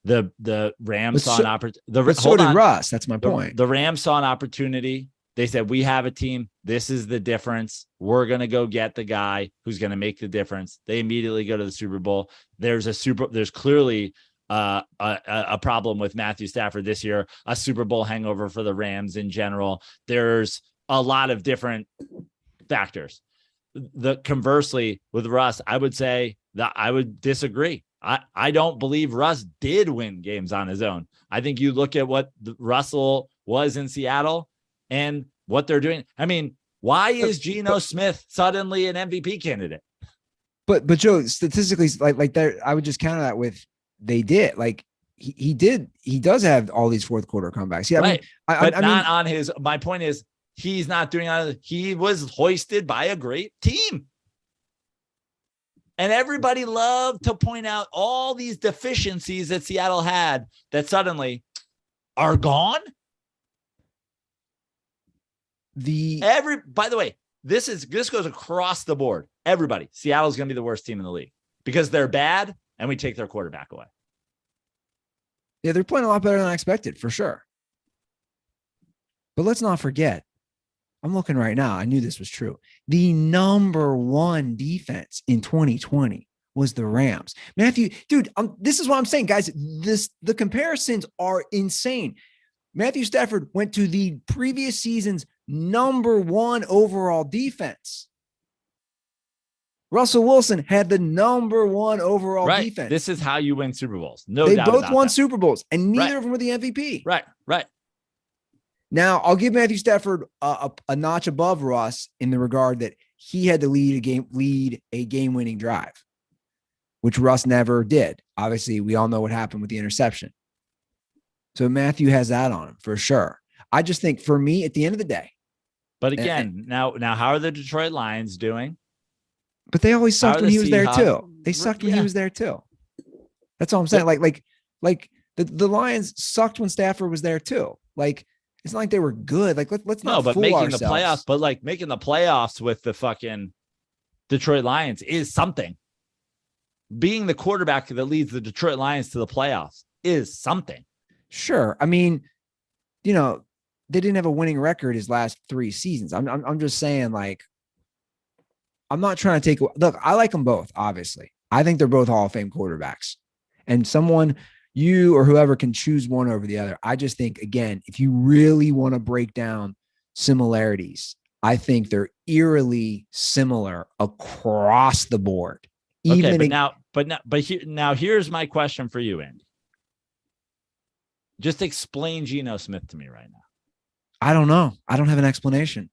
The Rams saw an opportunity. So did Russ. That's my point. The Rams saw an opportunity. They said, we have a team. This is the difference. We're going to go get the guy who's going to make the difference. They immediately go to the Super Bowl. There's clearly a problem with Matthew Stafford this year, a Super Bowl hangover for the Rams in general. There's a lot of different factors. Conversely with Russ, I would say that I would disagree. I don't believe Russ did win games on his own. I think you look at what Russell was in Seattle and what they're doing. I mean, why is Geno Smith suddenly an MVP candidate? But Joe, statistically, like that, I would just counter that with they did. Like he does have all these fourth quarter comebacks. Yeah, right. I mean, on his. My point is, he's not doing it. He was hoisted by a great team. And everybody loved to point out all these deficiencies that Seattle had that suddenly are gone. By the way, this goes across the board. Everybody, Seattle's going to be the worst team in the league because they're bad and we take their quarterback away. Yeah, they're playing a lot better than I expected, for sure. But let's not forget, I'm looking right now. I knew this was true. The number one defense in 2020 was the Rams. Matthew, dude, this is what I'm saying, guys. The comparisons are insane. Matthew Stafford went to the previous season's number one overall defense. Russell Wilson had the number one overall defense. This is how you win Super Bowls. No doubt about that. They both won Super Bowls, and neither of them were the MVP. Right. Now, I'll give Matthew Stafford a notch above Russ in the regard that he had to lead a game-winning drive, which Russ never did. Obviously, we all know what happened with the interception. So Matthew has that on him for sure. I just think, for me, at the end of the day. But again, now how are the Detroit Lions doing? But they always sucked when he was there too. They sucked when he was there too. That's all I'm saying. Like the Lions sucked when Stafford was there too. Like, it's not like they were good. Like, let's not fool making ourselves. The playoffs, but like making the playoffs with the fucking Detroit Lions is something. Being the quarterback that leads the Detroit Lions to the playoffs is something. Sure. I mean, they didn't have a winning record his last 3 seasons. I'm just saying, like, I'm not trying to look, I like them both, obviously. I think they're both Hall of Fame quarterbacks. And you or whoever can choose one over the other. I just think, again, if you really want to break down similarities, I think they're eerily similar across the board. Here's my question for you, Andy. Just explain Geno Smith to me right now. I don't know. I don't have an explanation.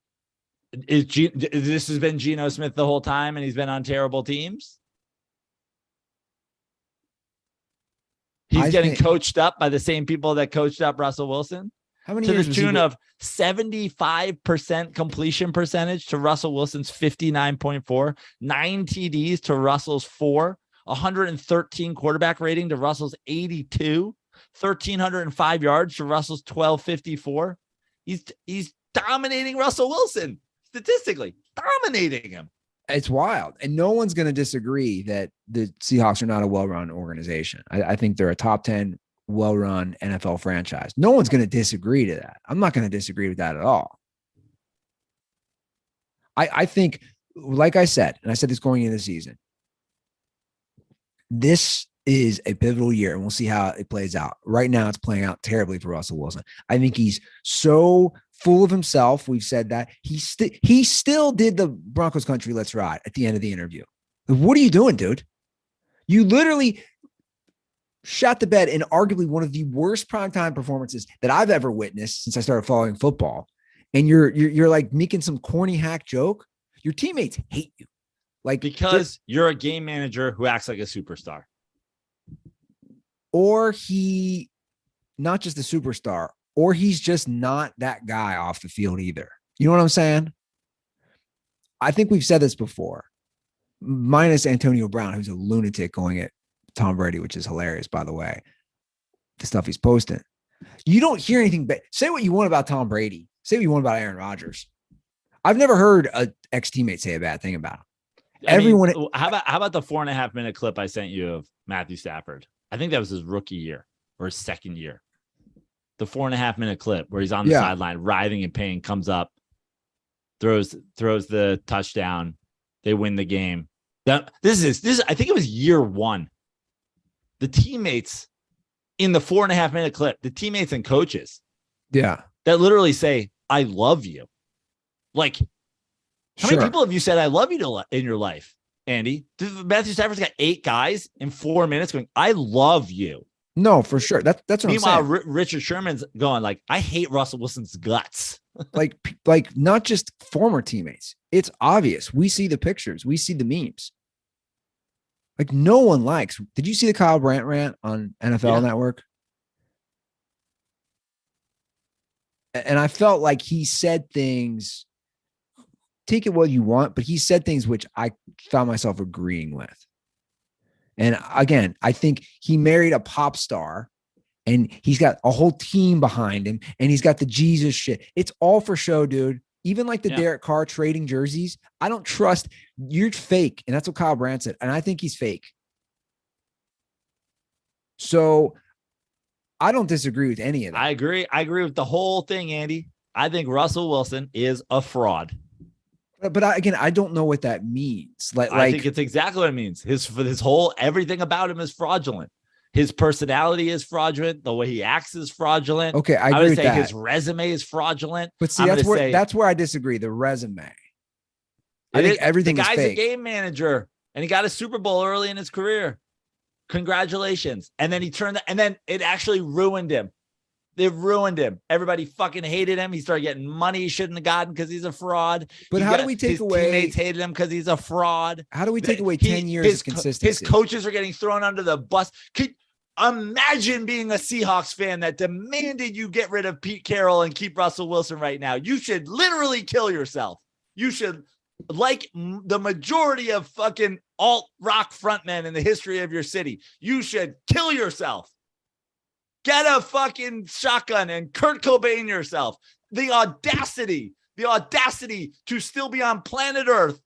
This has been Geno Smith the whole time and he's been on terrible teams? He's getting coached up by the same people that coached up Russell Wilson? How many to years the tune of 75% completion percentage to Russell Wilson's 59.4, 9 TDs to Russell's 4, 113 quarterback rating to Russell's 82. 1,305 yards to Russell's 1,254. He's dominating Russell Wilson statistically, dominating him. It's wild. And no one's going to disagree that the Seahawks are not a well-run organization. I think they're a top 10 well-run NFL franchise. No one's going to disagree to that. I'm not going to disagree with that at all. I think, like I said, and I said this going into the season, this is a pivotal year, and we'll see how it plays out. Right now, it's playing out terribly for Russell Wilson. I think he's so full of himself. We've said that. He still did the Broncos country let's ride at the end of the interview. What are you doing, dude? You literally shot the bed in arguably one of the worst primetime performances that I've ever witnessed since I started following football. And you're like making some corny hack joke. Your teammates hate you. Like, because you're a game manager who acts like a superstar. Or he, not just a superstar, or he's just not that guy off the field either. You know what I'm saying? I think we've said this before, minus Antonio Brown, who's a lunatic going at Tom Brady, which is hilarious, by the way, the stuff he's posting. You don't hear anything bad. Say what you want about Tom Brady. Say what you want about Aaron Rodgers. I've never heard an ex-teammate say a bad thing about him. How about the 4.5 minute clip I sent you of Matthew Stafford? I think that was his rookie year or his second year. The 4.5 minute clip where he's on the sideline, writhing in pain, comes up, throws the touchdown. They win the game. This is I think it was year one. The teammates in the 4.5 minute clip, the teammates and coaches, that literally say, "I love you." Like, how many people have you said "I love you" in your life, Andy? Matthew Stafford's got 8 guys in 4 minutes going, "I love you." No, for sure. That's what Meanwhile, I'm saying. Richard Sherman's going like, "I hate Russell Wilson's guts." like not just former teammates. It's obvious. We see the pictures. We see the memes. Like, no one likes. Did you see the Kyle Brandt rant on NFL Network? And I felt like he said things, take it what you want, but he said things which I found myself agreeing with. And again, I think he married a pop star and he's got a whole team behind him and he's got the Jesus shit. It's all for show, dude. Even like the Derek Carr trading jerseys, I don't trust. You're fake. And that's what Kyle Brandt said. And I think he's fake. So I don't disagree with any of that. I agree. I agree with the whole thing, Andy. I think Russell Wilson is a fraud. But again, I don't know what that means. I think it's exactly what it means. His whole, everything about him is fraudulent. His personality is fraudulent. The way he acts is fraudulent. Okay, I agree with that. His resume is fraudulent. But see, that's where I disagree. The resume. I think everything is fake. The guy's a game manager, and he got a Super Bowl early in his career. Congratulations. And then and then it actually ruined him. It ruined him. Everybody fucking hated him. He started getting money he shouldn't have gotten because he's a fraud. But how do we take away? Teammates hated him because he's a fraud. How do we take away 10 years of consistency? His coaches are getting thrown under the bus. Imagine being a Seahawks fan that demanded you get rid of Pete Carroll and keep Russell Wilson right now. You should literally kill yourself. You should, like the majority of fucking alt rock frontmen in the history of your city, you should kill yourself. Get a fucking shotgun and Kurt Cobain yourself. The audacity to still be on planet Earth,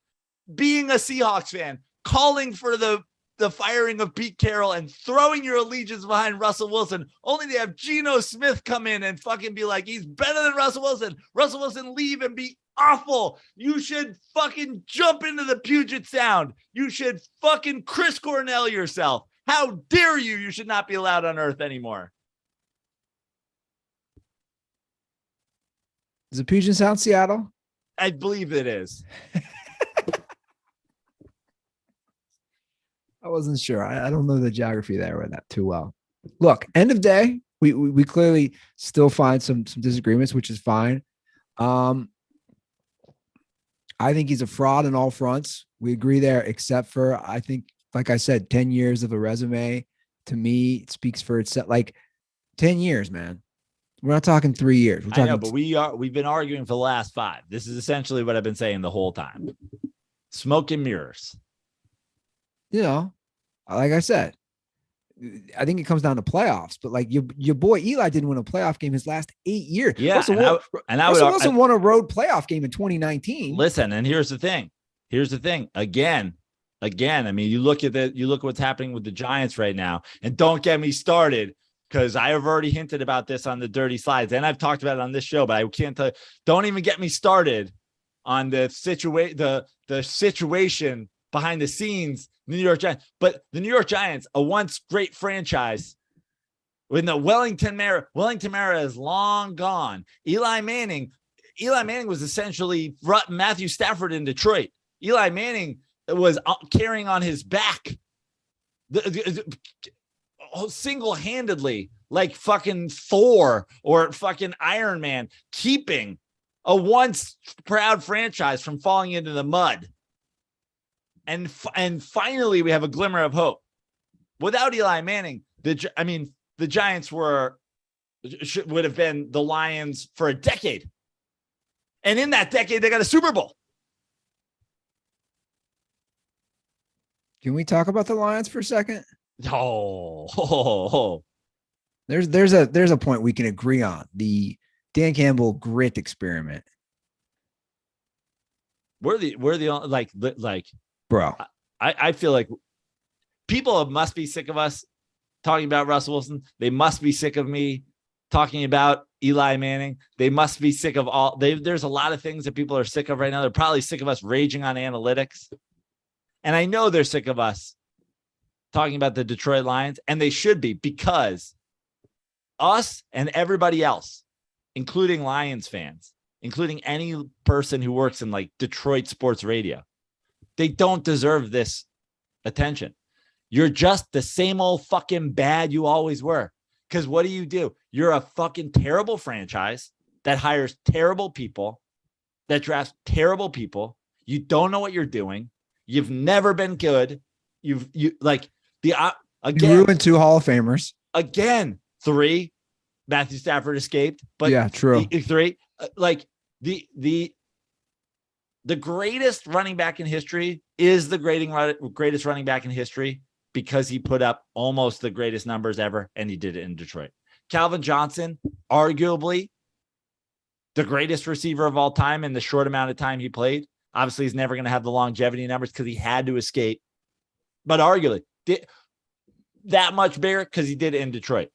being a Seahawks fan, calling for the firing of Pete Carroll and throwing your allegiance behind Russell Wilson, only to have Geno Smith come in and fucking be like, he's better than Russell Wilson. Russell Wilson leave and be awful. You should fucking jump into the Puget Sound. You should fucking Chris Cornell yourself. How dare you? You should not be allowed on Earth anymore. Is it Puget Sound, Seattle? I believe it is. I wasn't sure. I don't know the geography there that too well. Look, end of day, we clearly still find some disagreements, which is fine. I think he's a fraud on all fronts. We agree there, except for, I think, like I said, 10 years of a resume, to me, it speaks for itself. Like 10 years, man. We're not talking 3 years. We're talking. I know, but we've been arguing for the last 5. This is essentially what I've been saying the whole time. Smoke and mirrors. You know, like I said, I think it comes down to playoffs, but like your boy Eli didn't win a playoff game his last 8 years. Yeah. Russell Wilson won a road playoff game in 2019. Listen, and here's the thing. Again, I mean, you look at what's happening with the Giants right now, and don't get me started, because I have already hinted about this on the Dirty Slides, and I've talked about it on this show, but I can't tell you. Don't even get me started on the situation behind the scenes, the New York Giants. But the New York Giants, a once great franchise, when the Wellington Mara is long gone. Eli Manning was essentially Matthew Stafford in Detroit. Eli Manning was carrying on his back single-handedly, like fucking Thor or fucking Iron Man, keeping a once proud franchise from falling into the mud. And finally, we have a glimmer of hope. Without Eli Manning, the Giants would have been the Lions for a decade. And in that decade, they got a Super Bowl. Can we talk about the Lions for a second? Oh. There's a point we can agree on. The Dan Campbell grit experiment. We're the only, like, bro. I feel like people must be sick of us talking about Russell Wilson. They must be sick of me talking about Eli Manning. They must be sick of there's a lot of things that people are sick of right now. They're probably sick of us raging on analytics. And I know they're sick of us talking about the Detroit Lions, and they should be, because us and everybody else, including Lions fans, including any person who works in like Detroit sports radio, they don't deserve this attention. You're just the same old fucking bad you always were. Because what do? You're a fucking terrible franchise that hires terrible people, that drafts terrible people. You don't know what you're doing. You've never been good. You ruined 2 Hall of Famers. Again, 3. Matthew Stafford escaped, but yeah, true. 3. The greatest running back in history is the greatest running back in history because he put up almost the greatest numbers ever, and he did it in Detroit. Calvin Johnson, arguably the greatest receiver of all time in the short amount of time he played. Obviously, he's never going to have the longevity numbers because he had to escape, but arguably that much bigger because he did it in Detroit.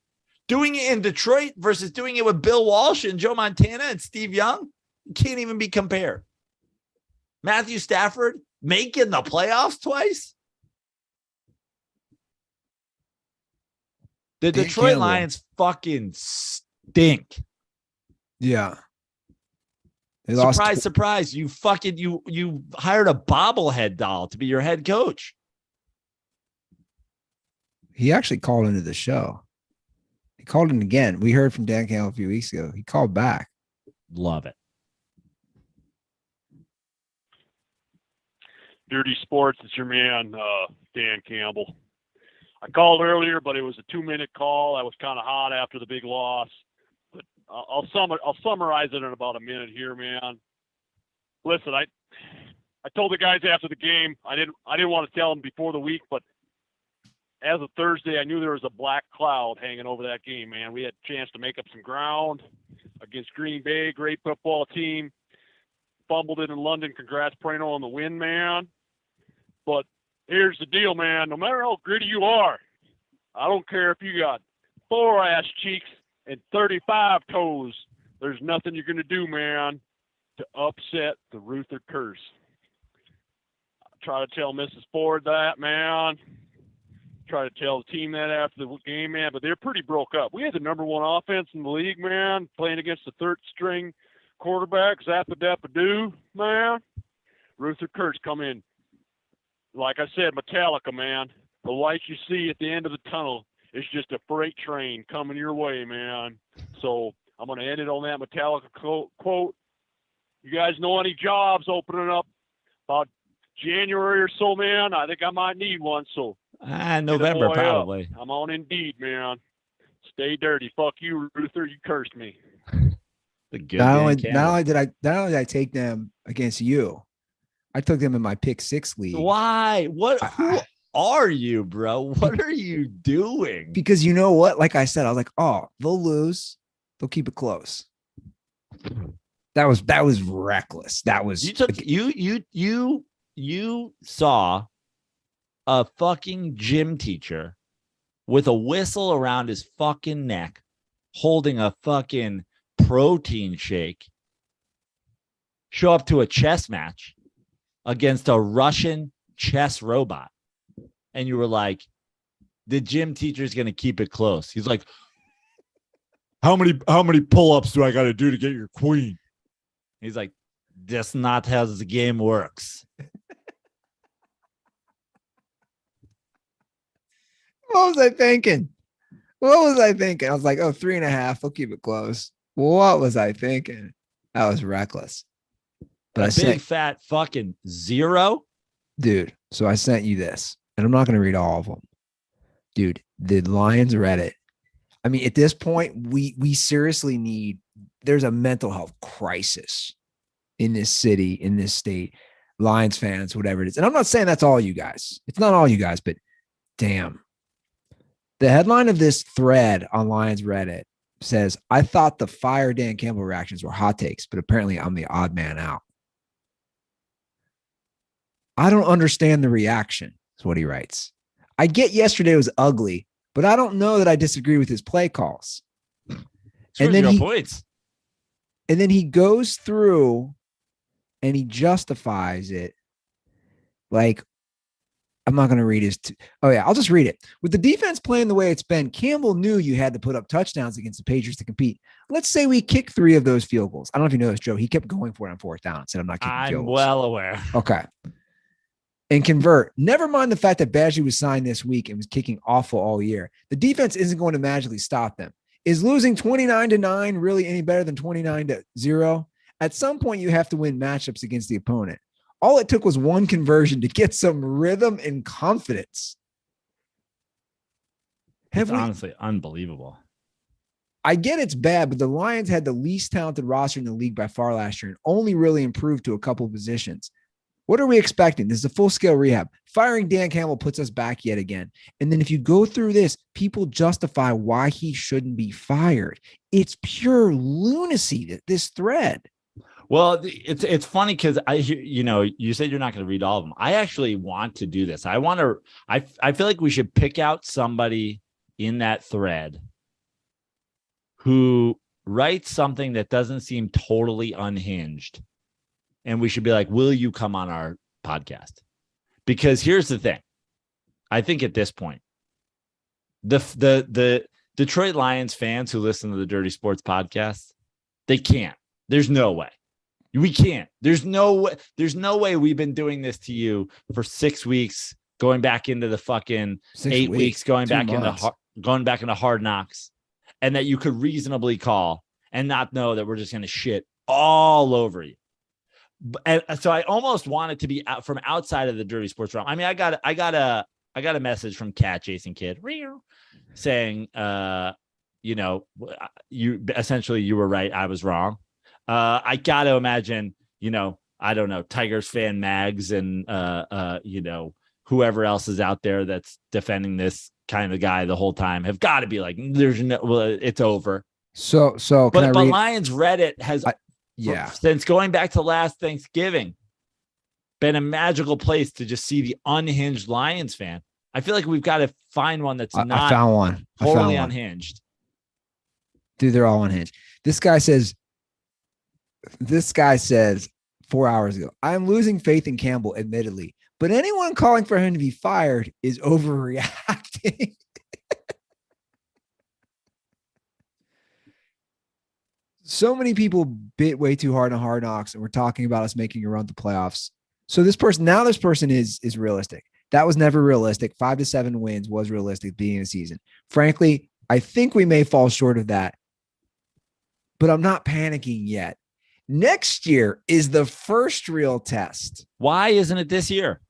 Doing it in Detroit versus doing it with Bill Walsh and Joe Montana and Steve Young can't even be compared. Matthew Stafford making the playoffs twice. The Detroit Lions fucking stink. Yeah. Surprise. You hired a bobblehead doll to be your head coach. He actually called into the show. He called in again. We heard from Dan Campbell a few weeks ago. He called back. Love it. Dirty Sports, it's your man, Dan Campbell. I called earlier, but it was a 2-minute call. I was kind of hot after the big loss. But I'll summarize it in about a minute here, man. Listen, I told the guys after the game, I didn't want to tell them before the week, but as of Thursday, I knew there was a black cloud hanging over that game, man. We had a chance to make up some ground against Green Bay, great football team. Fumbled it in London. Congrats, Prano, on the win, man. But here's the deal, man. No matter how gritty you are, I don't care if you got 4 ass cheeks and 35 toes. There's nothing you're going to do, man, to upset the Ruther curse. I try to tell Mrs. Ford that, man. Try to tell the team that after the game, man. But they're pretty broke up. We had the number 1 offense in the league, man, playing against the 3rd-string quarterback, Zappa-Dappa-Doo, man. Ruther Kurtz come in. Like I said, Metallica, man. The light you see at the end of the tunnel is just a freight train coming your way, man. So I'm going to end it on that Metallica quote. You guys know any jobs opening up about January or so, man? I think I might need one. So November, probably. I'm on Indeed, man. Stay dirty. Fuck you, Ruther. You cursed me. Not only did I take them against you, I took them in my pick 6 league. Why? What? are you, bro? What are you doing? Because you know what? Like I said, I was like, oh, they'll lose. They'll keep it close. That was reckless. That was you saw a fucking gym teacher with a whistle around his fucking neck holding a fucking protein shake show up to a chess match against a Russian chess robot. And you were like, the gym teacher's going to keep it close. He's like, how many pull-ups do I got to do to get your queen? He's like, that's not how the game works. What was I thinking? I was like, oh, 3.5. We'll keep it close. What was I thinking? That was reckless. But I sent fat fucking 0. Dude, so I sent you this, and I'm not going to read all of them. Dude, the Lions Reddit. I mean, at this point, we seriously need, there's a mental health crisis in this city, in this state, Lions fans, whatever it is. And I'm not saying that's all you guys. It's not all you guys, but damn. The headline of this thread on Lions Reddit says, I thought the fire Dan Campbell reactions were hot takes, but apparently I'm the odd man out. I don't understand the reaction, is what he writes. I get yesterday was ugly, but I don't know that I disagree with his play calls. And then he goes through and he justifies it. Like, I'm not going to read his. I'll just read it. With the defense playing the way it's been, Campbell knew you had to put up touchdowns against the Patriots to compete. Let's say we kick 3 of those field goals. I don't know if you noticed, Joe. He kept going for it on 4th down and said, I'm not kicking field goals. I'm well aware. Okay. And convert. Never mind the fact that Badgley was signed this week and was kicking awful all year. The defense isn't going to magically stop them. Is losing 29-9 really any better than 29-0? At some point, you have to win matchups against the opponent. All it took was one conversion to get some rhythm and confidence. It's honestly unbelievable. I get it's bad, but the Lions had the least talented roster in the league by far last year and only really improved to a couple of positions. What are we expecting? This is a full-scale rehab. Firing Dan Campbell puts us back yet again. And then if you go through this, people justify why he shouldn't be fired. It's pure lunacy, this thread. Well, it's funny because you said you're not going to read all of them. I actually want to do this. I feel like we should pick out somebody in that thread who writes something that doesn't seem totally unhinged. And we should be like, will you come on our podcast? Because here's the thing. I think at this point, the Detroit Lions fans who listen to the Dirty Sports podcast, they can't. There's no way. We can't. There's no way. There's no way we've been doing this to you for 6 weeks, going back into the fucking 8 weeks, going back into Hard Knocks, and that you could reasonably call and not know that we're just going to shit all over you. And so I almost want it to be out from outside of the Dirty Sports realm. I mean, I got a message from Cat Jason Kidd saying, you were right. I was wrong. I got to imagine, I don't know, Tigers fan mags and, whoever else is out there that's defending this kind of guy the whole time have got to be like, it's over. But Lions Reddit has, since going back to last Thanksgiving, been a magical place to just see the unhinged Lions fan. I feel like we've got to find one that's not I found one. Totally unhinged. Dude, they're all unhinged. This guy says 4 hours ago, I'm losing faith in Campbell, admittedly, but anyone calling for him to be fired is overreacting. So many people bit way too hard on Hard Knocks, and we're talking about us making a run to playoffs. So this person is realistic. That was never realistic. 5 to 7 wins was realistic at the beginning of the season. Frankly, I think we may fall short of that, but I'm not panicking yet. Next year is the first real test. Why isn't it this year?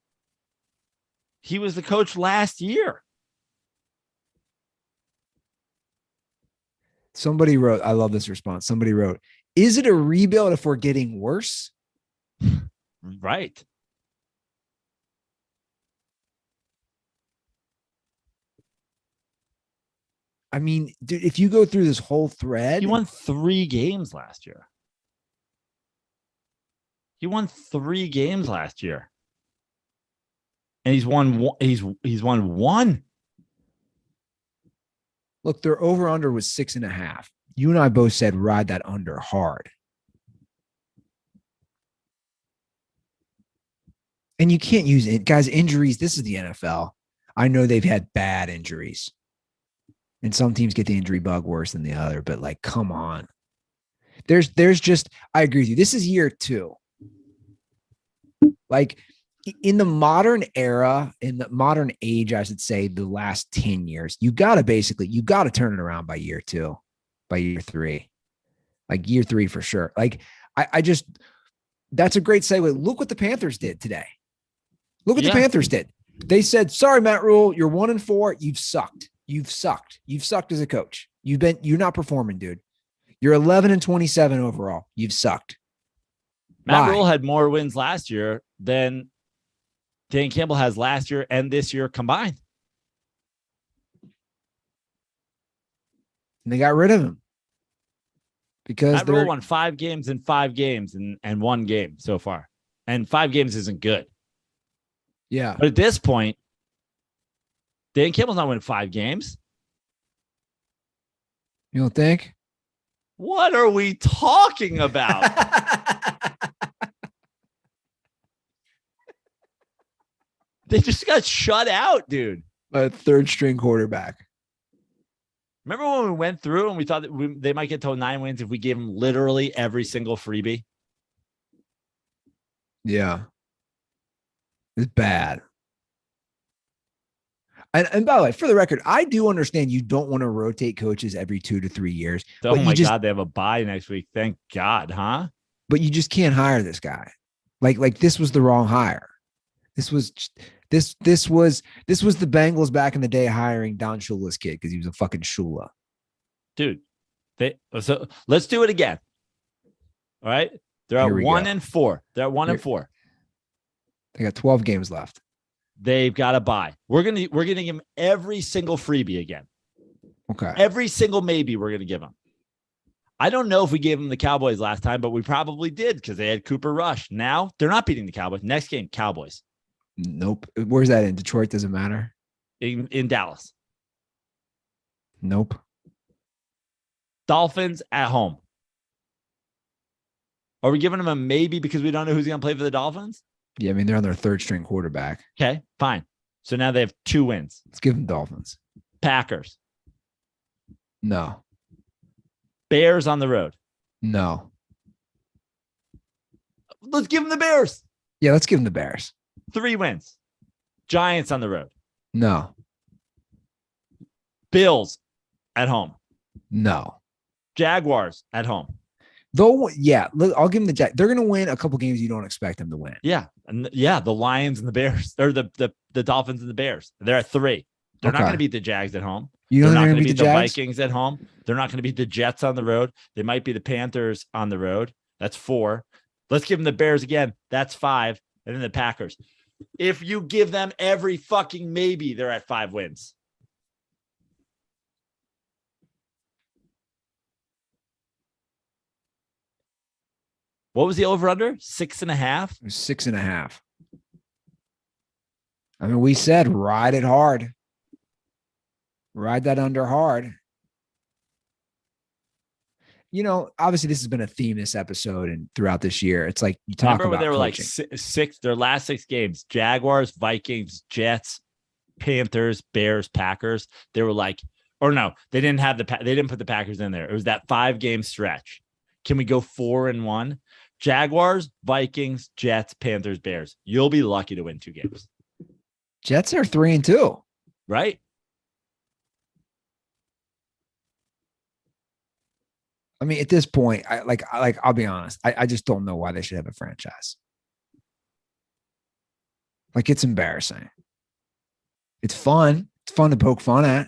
He was the coach last year. Somebody wrote, I love this response. Somebody wrote, is it a rebuild if we're getting worse? Right. I mean, dude, if you go through this whole thread, he won 3 games last year. And he's won one. Look, their over under was 6.5. You and I both said ride that under hard. And you can't use it. Guys, injuries. This is the NFL. I know they've had bad injuries. And some teams get the injury bug worse than the other, but like, come on. There's just, I agree with you. This is year 2. Like in the modern era, in the modern age, I should say the last 10 years, you got to turn it around by year 2, by year 3, like year 3 for sure. Like I just, that's a great segue. Look what the Panthers did today. Look what the Panthers did. They said, sorry, Matt Rule, you're 1-4. You've sucked. You've sucked as a coach. You're not performing, dude. You're 11-27 overall. You've sucked. Matt Rule had more wins last year than Dan Campbell has last year and this year combined. And they got rid of him. Because Matt Rule won 5 games in 5 games and 1 game so far. And 5 games isn't good. Yeah. But at this point, Dan Campbell's not winning 5 games. You don't think? What are we talking about? They just got shut out, dude. A third string quarterback. Remember when we went through and we thought that they might get to 9 wins if we gave them literally every single freebie? Yeah. It's bad. And by the way, for the record, I do understand you don't want to rotate coaches every 2 to 3 years. Oh my God, they have a bye next week. Thank God, huh? But you just can't hire this guy. Like this was the wrong hire. This was the Bengals back in the day hiring Don Shula's kid because he was a fucking Shula. Dude, so let's do it again. All right. They're at 1-4. They're at 1-4. They got 12 games left. They've got to buy. We're gonna give him every single freebie again. Okay. Every single maybe we're gonna give him. I don't know if we gave him the Cowboys last time, but we probably did because they had Cooper Rush. Now they're not beating the Cowboys. Next game, Cowboys. Nope. Where's that in? Detroit? Doesn't matter. In Dallas. Nope. Dolphins at home. Are we giving them a maybe because we don't know who's going to play for the Dolphins? Yeah, I mean, they're on their third string quarterback. Okay, fine. So now they have 2 wins. Let's give them Dolphins. Packers. No. Bears on the road. No. Let's give them the Bears. Yeah, let's give them the Bears. 3 wins. Giants on the road. No. Bills at home. No. Jaguars at home. Though, yeah, I'll give them the Jack. They're going to win a couple games you don't expect them to win. Yeah. And yeah, the Lions and the Bears, or the Dolphins and the Bears. They're at 3. They're not going to beat the Jags at home. They're not going to beat the Vikings at home. They're not going to beat the Jets on the road. They might be the Panthers on the road. That's 4. Let's give them the Bears again. That's 5. And then the Packers. If you give them every fucking maybe, they're at 5 wins. What was the over-under? 6.5? It was 6.5. I mean, we said ride it hard. Ride that under hard. You know, obviously this has been a theme this episode and throughout this year. It's like you talk about they were coaching. Like 6, their last 6 games, Jaguars, Vikings, Jets, Panthers, Bears, Packers. They were like, or no, they didn't put the Packers in there. It was that 5-game stretch. Can we go 4-1? Jaguars, Vikings, Jets, Panthers, Bears. You'll be lucky to win 2 games. Jets are 3-2. Right? I mean, at this point, I'll be honest. I just don't know why they should have a franchise. Like, it's embarrassing. It's fun. It's fun to poke fun at.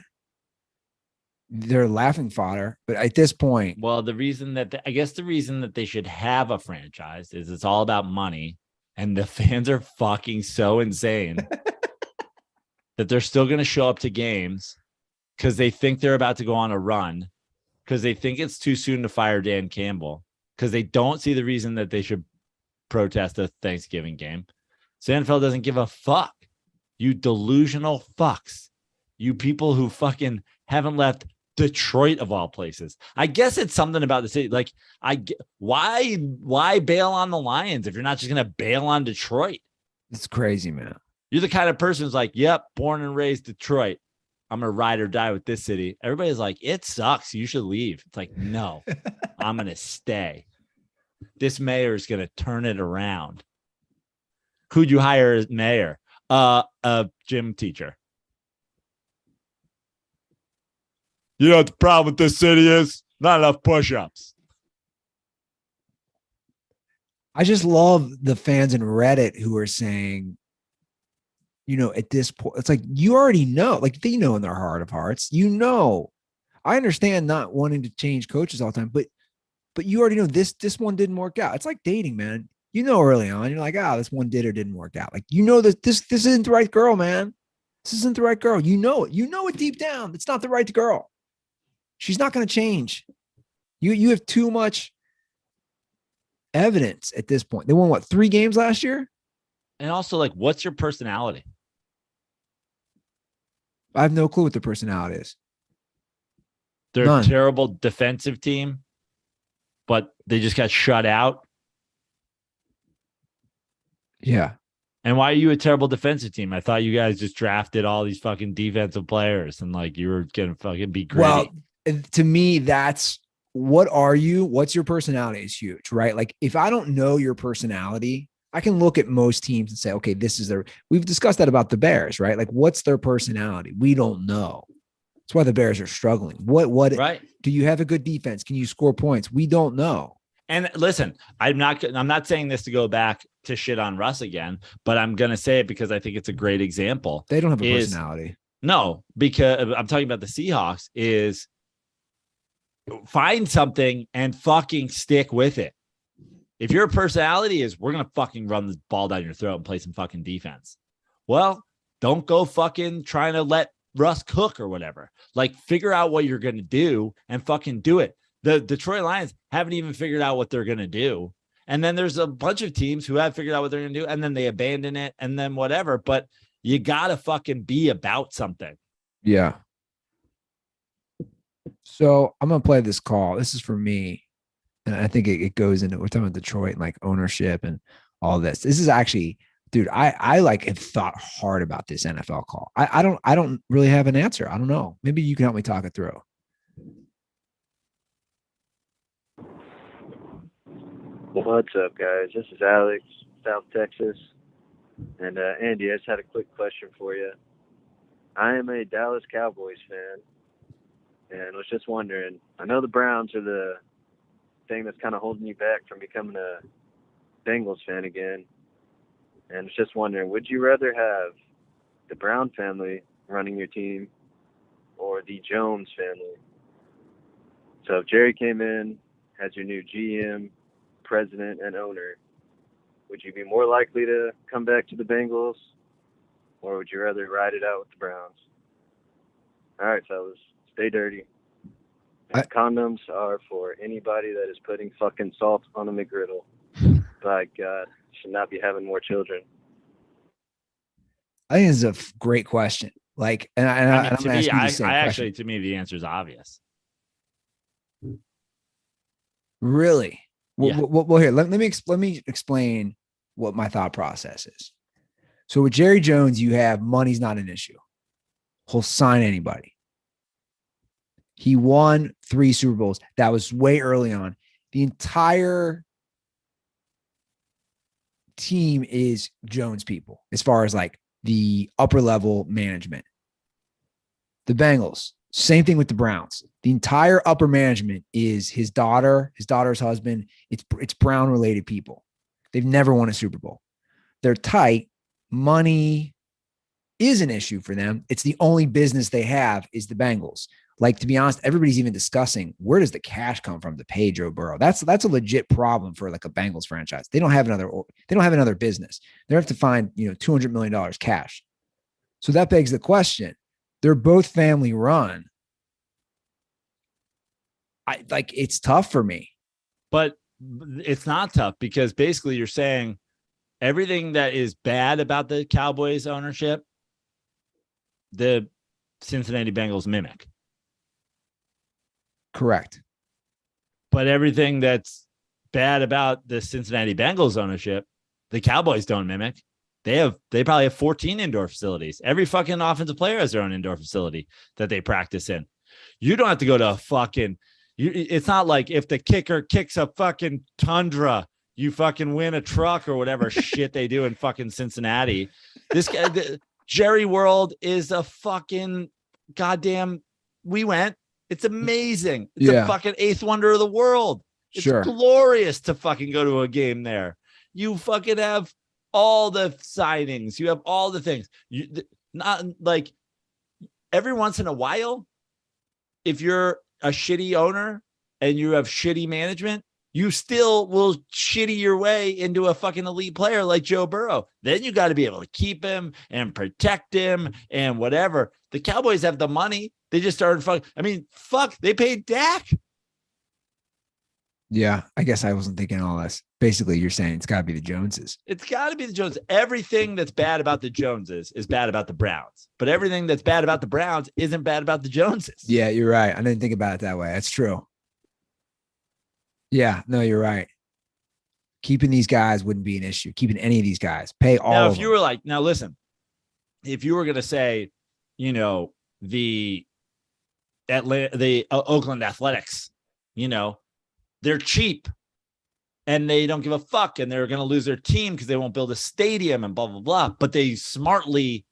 They're laughing fodder, but at this point, well, the reason that they should have a franchise is it's all about money, and the fans are fucking so insane that they're still going to show up to games because they think they're about to go on a run, because they think it's too soon to fire Dan Campbell, because they don't see the reason that they should protest a Thanksgiving game. So the NFL doesn't give a fuck. You delusional fucks. You people who fucking haven't left Detroit of all places. I guess it's something about the city. Like, why bail on the Lions if you're not just going to bail on Detroit? It's crazy, man. You're the kind of person who's like, yep, born and raised Detroit. I'm going to ride or die with this city. Everybody's like, it sucks. You should leave. It's like, no, I'm going to stay. This mayor is going to turn it around. Who'd you hire as mayor? A gym teacher. You know what the problem with this city is? Not enough push-ups. I just love the fans in Reddit who are saying, you know, at this point, it's like, you already know, like they know in their heart of hearts, you know, I understand not wanting to change coaches all the time, but you already know this one didn't work out. It's like dating, man. You know, early on, you're like, this one did or didn't work out. Like, you know, that this isn't the right girl, man. This isn't the right girl. You know it deep down. It's not the right girl. She's not going to change. You have too much evidence at this point. They won, what, 3 games last year? And also, like, what's your personality? I have no clue what their personality is. They're None. A terrible defensive team, but they just got shut out. Yeah. And why are you a terrible defensive team? I thought you guys just drafted all these fucking defensive players and like you were going to fucking be gritty. Well, to me, that's what are you? What's your personality is huge, right? Like if I don't know your personality, I can look at most teams and say, okay, this is we've discussed that about the Bears, right? Like what's their personality? We don't know. That's why the Bears are struggling. What, right? Do you have a good defense? Can you score points? We don't know. And listen, I'm not saying this to go back to shit on Russ again, but I'm going to say it because I think it's a great example. They don't have a personality. No, because I'm talking about the Seahawks is find something and fucking stick with it. If your personality is we're going to fucking run the ball down your throat and play some fucking defense. Well, don't go fucking trying to let Russ cook or whatever. Like figure out what you're going to do and fucking do it. The Detroit Lions haven't even figured out what they're going to do. And then there's a bunch of teams who have figured out what they're going to do and then they abandon it and then whatever. But you got to fucking be about something. Yeah. So I'm going to play this call. This is for me. And I think it goes into, we're talking about Detroit and like ownership and all this. This is actually, dude, I like have thought hard about this NFL call. I don't really have an answer. I don't know. Maybe you can help me talk it through. What's up, guys? This is Alex, South Texas. And Andy, I just had a quick question for you. I am a Dallas Cowboys fan, and was just wondering, I know the Browns are the thing that's kind of holding you back from becoming a Bengals fan again. And was just wondering, would you rather have the Brown family running your team or the Jones family? So if Jerry came in, has your new GM, president, and owner, would you be more likely to come back to the Bengals, or would you rather ride it out with the Browns? All right, fellas, stay dirty. And condoms are for anybody that is putting fucking salt on a McGriddle. By God, should not be having more children. I think this is a great question. Like, and I'm going to ask you the same question. Actually, to me, the answer is obvious. Really? Yeah. Well, here, let me explain what my thought process is. So with Jerry Jones, you have money's not an issue. He'll sign anybody. He won 3 Super Bowls. That was way early on. The entire team is Jones people as far as like the upper level management. The Bengals, same thing with the Browns. The entire upper management is his daughter, his daughter's husband. It's Brown related people. They've never won a Super Bowl. They're tight. Money is an issue for them. It's the only business they have is the Bengals. Like, to be honest, everybody's even discussing where does the cash come from to pay Joe Burrow. That's a legit problem for like a Bengals franchise. They don't have another business. They have to find, $200 million cash. So that begs the question. They're both family run. it's tough for me. But it's not tough because basically you're saying everything that is bad about the Cowboys ownership, the Cincinnati Bengals mimic. Correct. But everything that's bad about the Cincinnati Bengals ownership, the Cowboys don't mimic. They probably have 14 indoor facilities. Every fucking offensive player has their own indoor facility that they practice in. You don't have to go to a fucking. It's not like if the kicker kicks a fucking tundra, you fucking win a truck or whatever shit they do in fucking Cincinnati. This guy, Jerry World is a fucking goddamn. We went. It's amazing. It's a fucking eighth wonder of the world. It's glorious to fucking go to a game there. You fucking have all the signings. You have all the things. Not like every once in a while, if you're a shitty owner and you have shitty management, you still will shitty your way into a fucking elite player like Joe Burrow. Then you got to be able to keep him and protect him and whatever. The Cowboys have the money. They just started they paid Dak. Yeah, I guess I wasn't thinking all this. Basically, you're saying it's got to be the Joneses. It's got to be the Joneses. Everything that's bad about the Joneses is bad about the Browns. But everything that's bad about the Browns isn't bad about the Joneses. Yeah, you're right. I didn't think about it that way. That's true. Yeah, no, you're right. Keeping these guys wouldn't be an issue. Keeping any of these guys. Pay all now, of if you them. were like, now listen, if you were going to say, the Oakland Athletics, they're cheap and they don't give a fuck and they're going to lose their team because they won't build a stadium and blah, blah, blah. But they smartly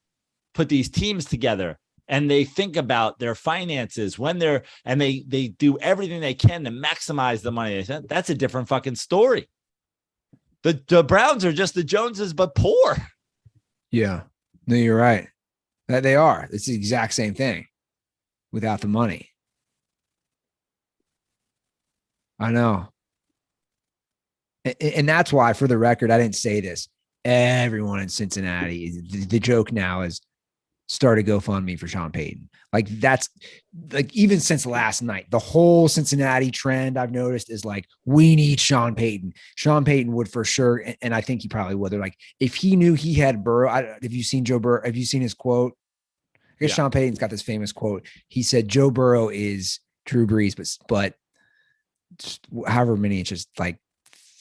put these teams together and they think about their finances and they do everything they can to maximize the money they spend. That's a different fucking story. The Browns are just the Joneses, but poor. Yeah, no, you're right. They are. It's the exact same thing without the money. I know. And that's why, for the record, I didn't say this. Everyone in Cincinnati, the joke now is start a GoFundMe for Sean Payton. Like that's like, even since last night, the whole Cincinnati trend I've noticed is like, we need Sean Payton. Sean Payton would for sure. And I think he probably would. They're like, if he knew he had Burrow, have you seen Joe Burrow? Have you seen his quote? I guess Sean Payton's got this famous quote. He said, Joe Burrow is Drew Brees, but however many inches, like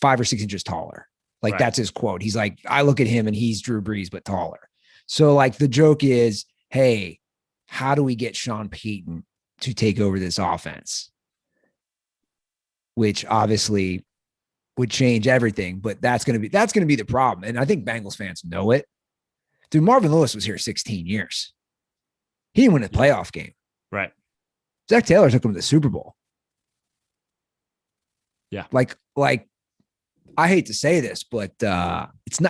5 or 6 inches taller. Like that's his quote. He's like, I look at him and he's Drew Brees, but taller. So like the joke is, hey, how do we get Sean Payton to take over this offense? Which obviously would change everything, but that's going to be the problem. And I think Bengals fans know it. Dude, Marvin Lewis was here 16 years. He didn't win a playoff game. Right. Zach Taylor took him to the Super Bowl. Yeah. Like I hate to say this, but that's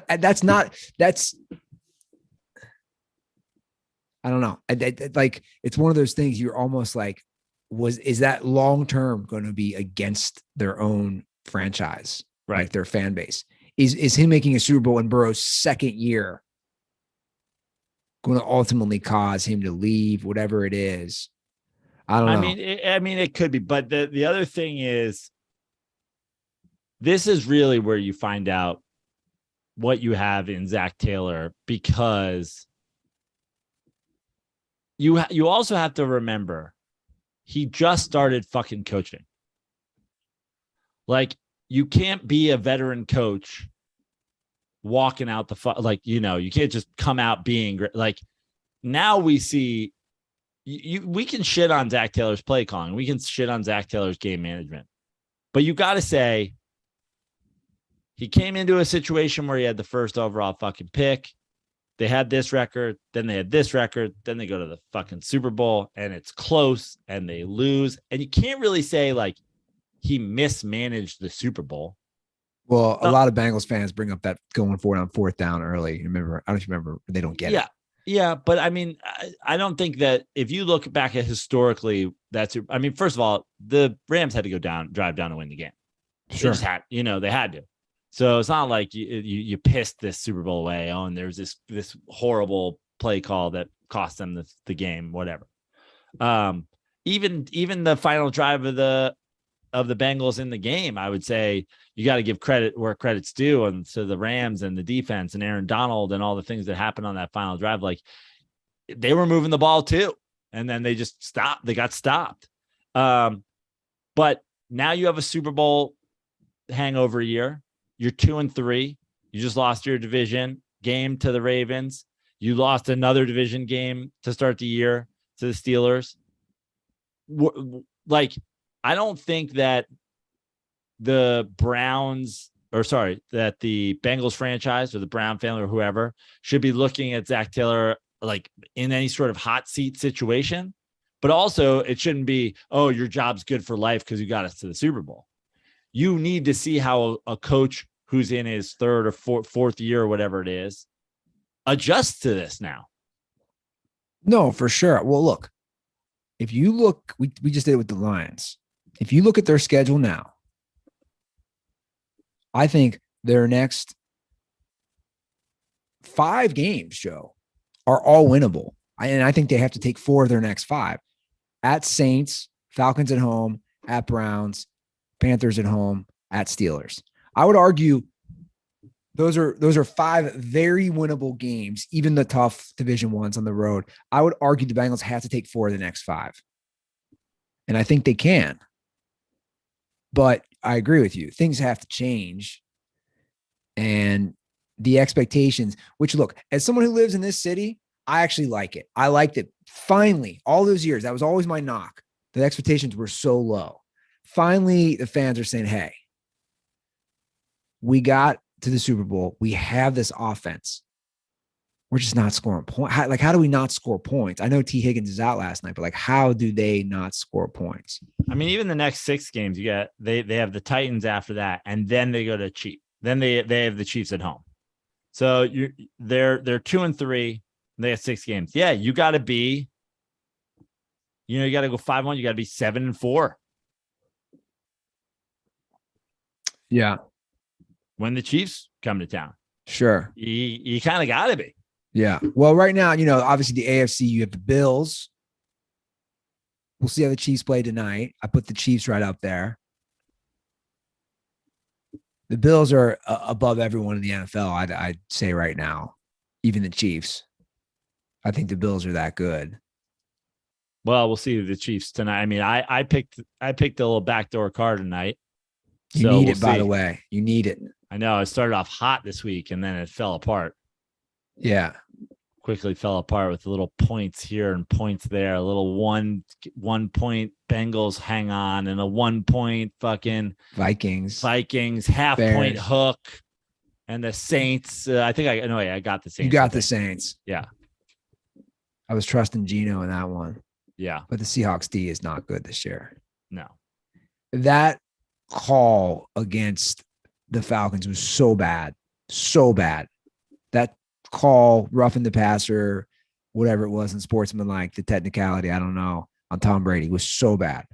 I don't know. Like it's one of those things you're almost like, is that long-term going to be against their own franchise, right? Like their fan base? Is him making a Super Bowl in Burrow's second year going to ultimately cause him to leave, whatever it is? I don't know. I mean, it could be, but the other thing is, this is really where you find out what you have in Zach Taylor, because you also have to remember he just started fucking coaching. Like, you can't be a veteran coach walking out you can't just come out being great. Like, now we see we can shit on Zach Taylor's play calling. We can shit on Zach Taylor's game management, but you got to say, he came into a situation where he had the first overall fucking pick. They had this record, then they had this record, then they go to the fucking Super Bowl and it's close and they lose. And you can't really say like he mismanaged the Super Bowl. Well, a lot of Bengals fans bring up that going forward on fourth down early. Remember, I don't remember, they don't get it. Yeah. But I mean, I don't think that if you look back at historically, first of all, the Rams had to drive down to win the game. Sure. They just had, they had to. So it's not like you pissed this Super Bowl away. Oh, and there's this horrible play call that cost them the game, whatever. Even the final drive of the of the Bengals in the game. I would say you got to give credit where credit's due, and so the Rams and the defense and Aaron Donald and all the things that happened on that final drive, like they were moving the ball too, and then they just stopped. They got stopped. But now you have a Super Bowl hangover year. You're 2-3. You just lost your division game to the Ravens. You lost another division game to start the year to the Steelers. Like, I don't think that the Bengals franchise or the Brown family or whoever should be looking at Zach Taylor like in any sort of hot seat situation. But also it shouldn't be, oh, your job's good for life because you got us to the Super Bowl. You need to see how a coach who's in his third or fourth year or whatever it is adjusts to this now. No, for sure. Well, look, if you look, we just did it with the Lions. If you look at their schedule now, I think their next 5 games, Joe, are all winnable. And I think they have to take 4 of their next 5. At Saints, Falcons at home, at Browns, Panthers at home, at Steelers. I would argue those are 5 very winnable games, even the tough division ones on the road. I would argue the Bengals have to take 4 of the next 5. And I think they can. But I agree with you. Things have to change. And the expectations, which, look, as someone who lives in this city, I actually like it. I liked it. Finally, all those years, that was always my knock. The expectations were so low. Finally, the fans are saying, hey, we got to the Super Bowl. We have this offense. We're just not scoring points. How do we not score points? I know T. Higgins is out last night, but like, how do they not score points? I mean, even the next 6 games, they have the Titans after that, and then they go to Chiefs. Then they have the Chiefs at home. So they're 2-3. They have 6 games. Yeah, you got to be. You got to go 5-1. You got to be 7-4. Yeah. When the Chiefs come to town. Sure. You kind of got to be. Yeah. Well, right now, obviously the AFC, you have the Bills. We'll see how the Chiefs play tonight. I put the Chiefs right up there. The Bills are above everyone in the NFL, I'd say right now, even the Chiefs. I think the Bills are that good. Well, we'll see the Chiefs tonight. I mean, I picked a little backdoor card tonight. You need it, by the way. You need it. I know. It started off hot this week, and then it fell apart. Yeah. Quickly fell apart with little points here and points there. A little 1 point Bengals hang on, and a 1 point fucking Vikings half Bears. Point hook, and the Saints. I think I got the Saints. You got the Saints. Yeah. I was trusting Geno in that one. Yeah. But the Seahawks D is not good this year. No. That call against the Falcons was so bad. So bad. That call, roughing the passer, whatever it was in sportsmanlike, the technicality, I don't know, on Tom Brady was so bad.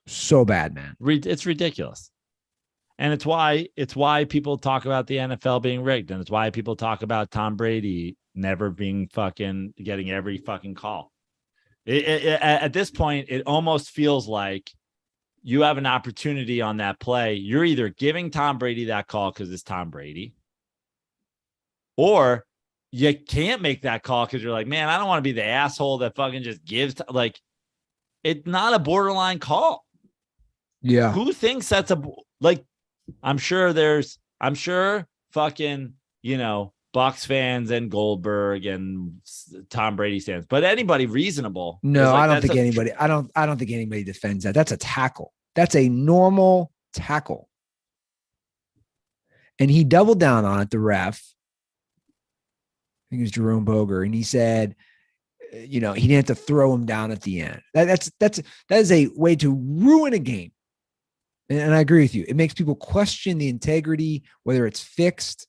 So bad, man. It's ridiculous. And it's why people talk about the NFL being rigged. And it's why people talk about Tom Brady never being fucking getting every fucking call. At this point, it almost feels like you have an opportunity on that play. You're either giving Tom Brady that call because it's Tom Brady, or you can't make that call because you're like, man, I don't want to be the asshole that fucking just gives. It's not a borderline call. Yeah. Who thinks that's I'm sure fucking, Bucs fans and Goldberg and Tom Brady fans, but anybody reasonable. No, I don't think anybody. I don't think anybody defends that. That's a tackle. That's a normal tackle. And he doubled down on it. The ref, I think it was Jerome Boger, and he said, he didn't have to throw him down at the end. That is a way to ruin a game. And I agree with you. It makes people question the integrity, whether it's fixed.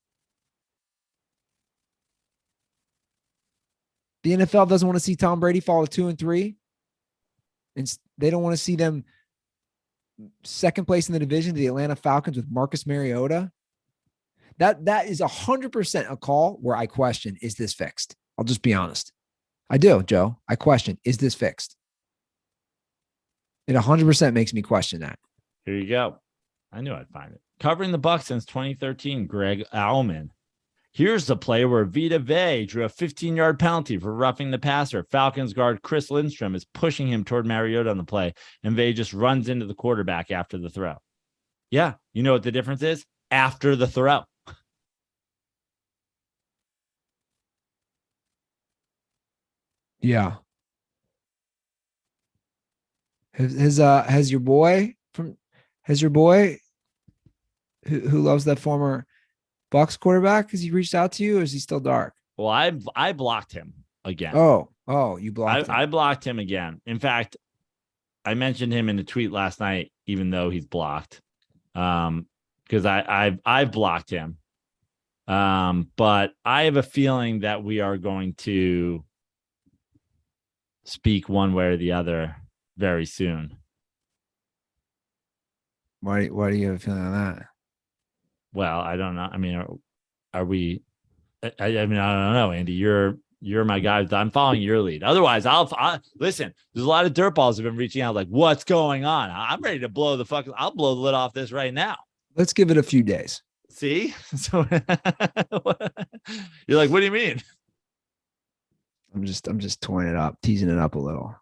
The NFL doesn't want to see Tom Brady fall to 2-3. And they don't want to see them second place in the division to the Atlanta Falcons with Marcus Mariota. That is 100% a call where I question, is this fixed? I'll just be honest. I do, Joe. I question, is this fixed? It 100% makes me question that. Here you go. I knew I'd find it. Covering the Bucs since 2013, Greg Allman. Here's the play where Vita Vea drew a 15-yard penalty for roughing the passer. Falcons guard Chris Lindstrom is pushing him toward Mariota on the play, and Vea just runs into the quarterback after the throw. Yeah, you know what the difference is? After the throw. Yeah. Has your boy who loves that former Bucs quarterback, has he reached out to you, or is he still dark? Well, I blocked him again. Oh, you blocked him. I blocked him again. In fact, I mentioned him in a tweet last night, even though he's blocked. Because I've blocked him. But I have a feeling that we are going to speak one way or the other very soon. Why do you have a feeling on that? Well, I don't know. I mean, are we? I don't know, Andy. You're my guy. I'm following your lead. Otherwise, I'll listen. There's a lot of dirtballs have been reaching out, like, what's going on? I'm ready to blow the I'll blow the lid off this right now. Let's give it a few days. See? So you're like, what do you mean? I'm just toying it up, teasing it up a little.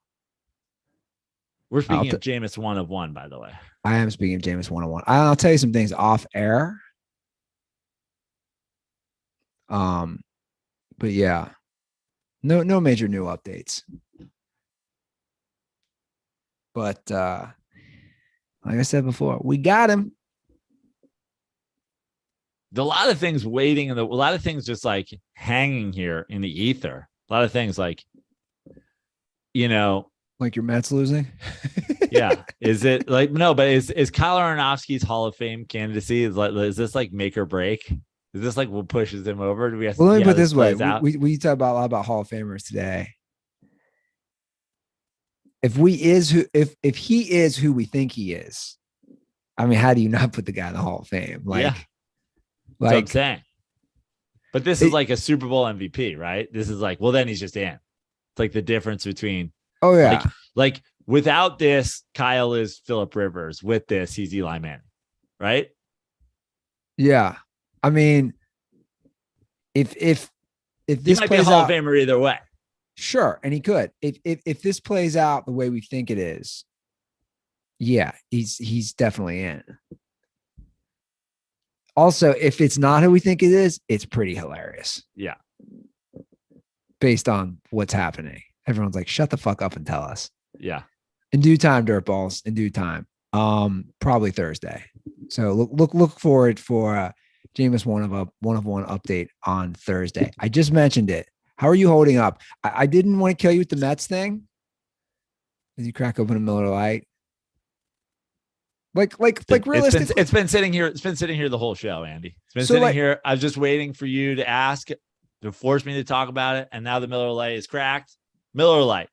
We're speaking of Jameis 1 of 1, by the way. I am speaking of Jameis 101. I'll tell you some things off air. But yeah, no major new updates. But like I said before, we got him. A lot of things waiting, and a lot of things just like hanging here in the ether. A lot of things like, like your Mets losing. Yeah. Is it like, no, but is Kyle Aronofsky's Hall of Fame candidacy is this like make or break? Is this like what pushes him over? Do we have well, let me put it this way. We talk about a lot about Hall of Famers today. If he is who we think he is, I mean, how do you not put the guy in the Hall of Fame? That's what I'm saying. But this is like a Super Bowl MVP, right? This is like, well, then he's just in. It's like the difference between. Oh yeah. Like without this, Kyle is Phillip Rivers. With this, he's Eli Manning, right? Yeah. I mean, if this might be a Hall of Famer either way. Sure, and he could. If this plays out the way we think it is, yeah, he's definitely in. Also, if it's not who we think it is, it's pretty hilarious. Yeah. Based on what's happening. Everyone's like, shut the fuck up and tell us. Yeah. In due time, dirtballs, in due time. Probably Thursday. So look forward for Jameis one of one update on Thursday. I just mentioned it. How are you holding up? I didn't want to kill you with the Mets thing. As you crack open a Miller Lite. Like realistically, it's been sitting here. It's been sitting here the whole show, Andy. It's been sitting here. I was just waiting for you to ask, to force me to talk about it. And now the Miller Lite is cracked. Miller Lite,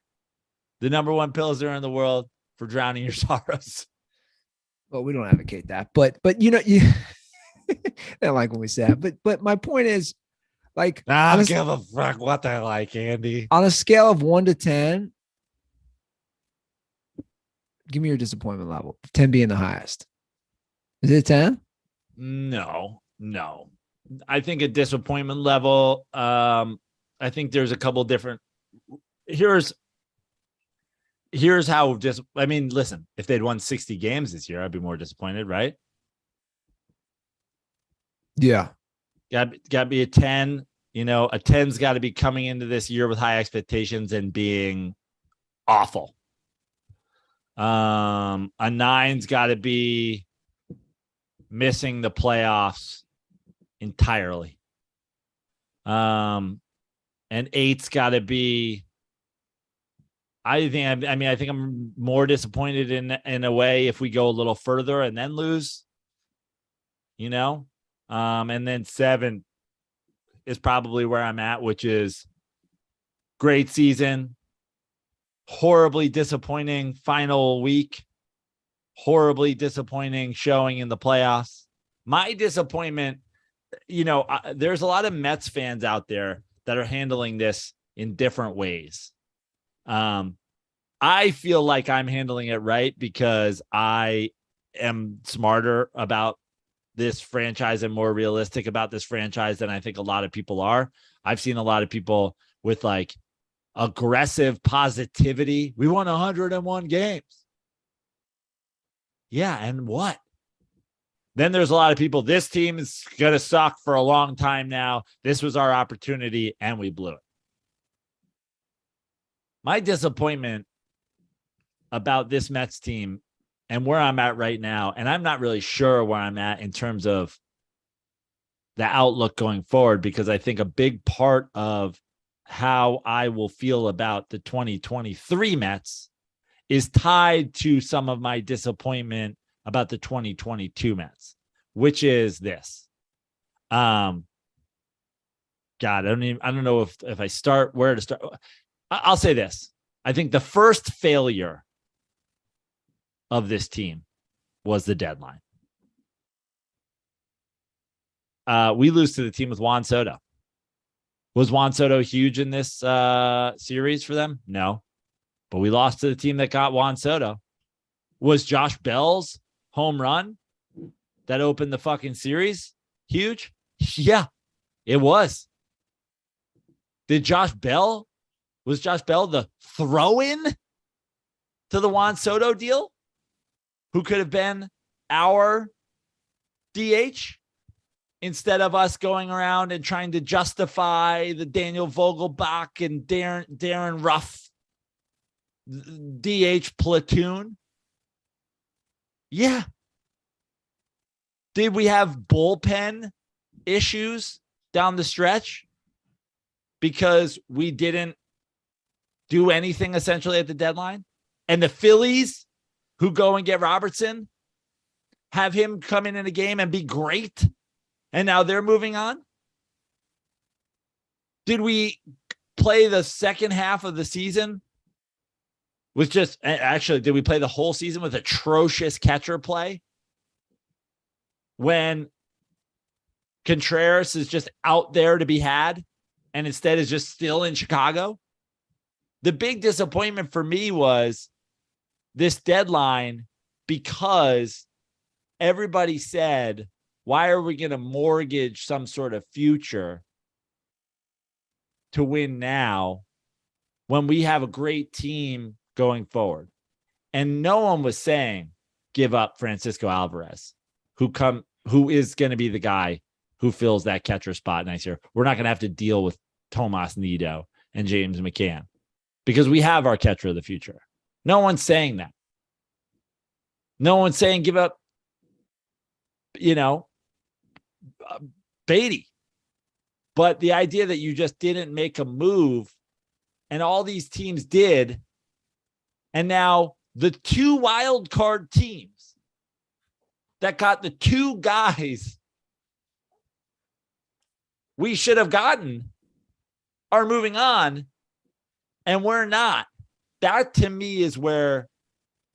the number one pilsner in the world for drowning your sorrows. Well, we don't advocate that, but you I don't like when we say that. But my point is, like, I don't give a fuck what they like, Andy. On a scale of 1 to 10, give me your disappointment level. 10 being the highest. Is it 10? No. I think a disappointment level. I think there's a couple different. Here's how listen, if they'd won 60 games this year, I'd be more disappointed, right? Yeah. Got to be a 10. A 10's got to be coming into this year with high expectations and being awful. A 9's got to be missing the playoffs entirely. And 8's got to be. I think I'm more disappointed in a way if we go a little further and then lose. And then 7 is probably where I'm at, which is great season, horribly disappointing final week, horribly disappointing showing in the playoffs. My disappointment, there's a lot of Mets fans out there that are handling this in different ways. I feel like I'm handling it right because I am smarter about this franchise and more realistic about this franchise than I think a lot of people are. I've seen a lot of people with like aggressive positivity. We won 101 games. Yeah, and what? Then there's a lot of people, this team is going to suck for a long time now. This was our opportunity, and we blew it. My disappointment about this Mets team and where I'm at right now, and I'm not really sure where I'm at in terms of the outlook going forward, because I think a big part of how I will feel about the 2023 Mets is tied to some of my disappointment about the 2022 Mets, which is this. God, I don't know if I start where to start. I'll say this. I think the first failure of this team was the deadline. We lose to the team with Juan Soto. Was Juan Soto huge in this series for them? No. But we lost to the team that got Juan Soto. Was Josh Bell's home run that opened the fucking series huge? Yeah, it was. Was Josh Bell the throw-in to the Juan Soto deal? Who could have been our DH instead of us going around and trying to justify the Daniel Vogelbach and Darren Ruff DH platoon? Yeah. Did we have bullpen issues down the stretch because we didn't do anything essentially at the deadline? And the Phillies, who go and get Robertson, have him come in a game and be great, and now they're moving on? Did we play the second half of the season with did we play the whole season with atrocious catcher play when Contreras is just out there to be had and instead is just still in Chicago? The big disappointment for me was this deadline, because everybody said, why are we going to mortgage some sort of future to win now when we have a great team going forward? And no one was saying, give up Francisco Alvarez, who is going to be the guy who fills that catcher spot next year. We're not going to have to deal with Tomas Nido and James McCann because we have our catcher of the future. No one's saying that. No one's saying give up, Beatty. But the idea that you just didn't make a move and all these teams did, and now the two wild card teams that got the two guys we should have gotten are moving on, and we're not. That to me is where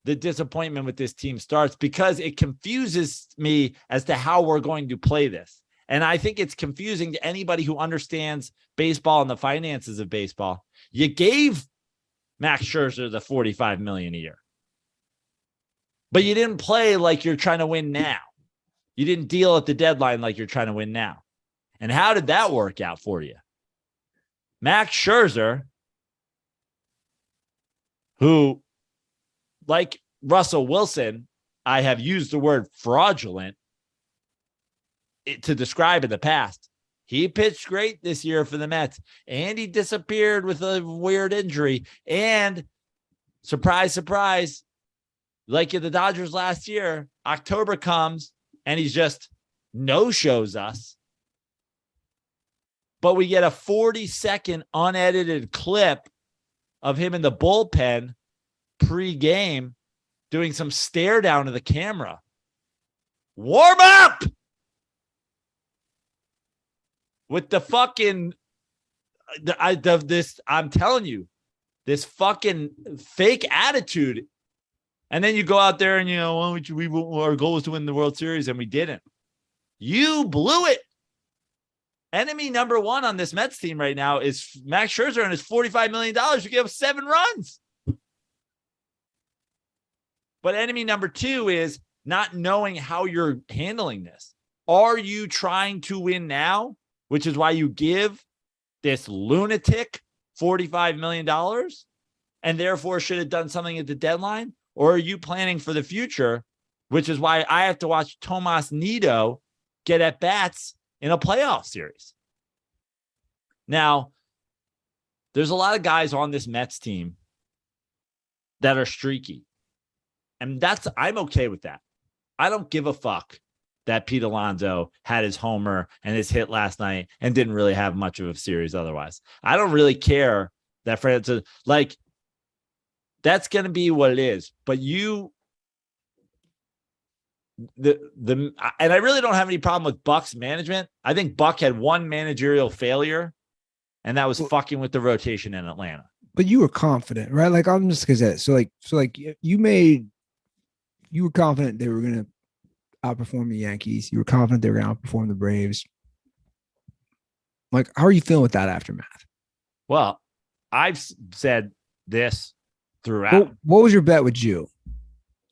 the disappointment with this team starts, because it confuses me as to how we're going to play this. And I think it's confusing to anybody who understands baseball and the finances of baseball. You gave Max Scherzer the $45 million a year, but you didn't play like you're trying to win now. You didn't deal at the deadline like you're trying to win now. And how did that work out for you? Max Scherzer, who, like Russell Wilson, I have used the word fraudulent to describe in the past. He pitched great this year for the Mets, and he disappeared with a weird injury. And surprise, surprise, like in the Dodgers last year, October comes and he's just no-shows us. But we get a 40-second unedited clip of him in the bullpen pre-game doing some stare down to the camera. Warm up! With the fucking, I'm telling you, this fucking fake attitude. And then you go out there and, our goal was to win the World Series, and we didn't. You blew it. Enemy number one on this Mets team right now is Max Scherzer and his $45 million. You give up 7 runs. But enemy number two is not knowing how you're handling this. Are you trying to win now, which is why you give this lunatic $45 million and therefore should have done something at the deadline? Or are you planning for the future, which is why I have to watch Tomas Nido get at bats in a playoff series? Now, there's a lot of guys on this Mets team that are streaky. And I'm okay with that. I don't give a fuck that Pete Alonso had his homer and his hit last night and didn't really have much of a series otherwise. I don't really care that Francis, like, that's going to be what it is. But and I really don't have any problem with Buck's management. I think Buck had one managerial failure, and that was fucking with the rotation in Atlanta. But you were confident, right? Like, I'm just gonna say, so you were confident they were going to outperform the Yankees. You were confident they were going to outperform the Braves. Like, how are you feeling with that aftermath? Well, I've said this throughout. What was your bet with Jew?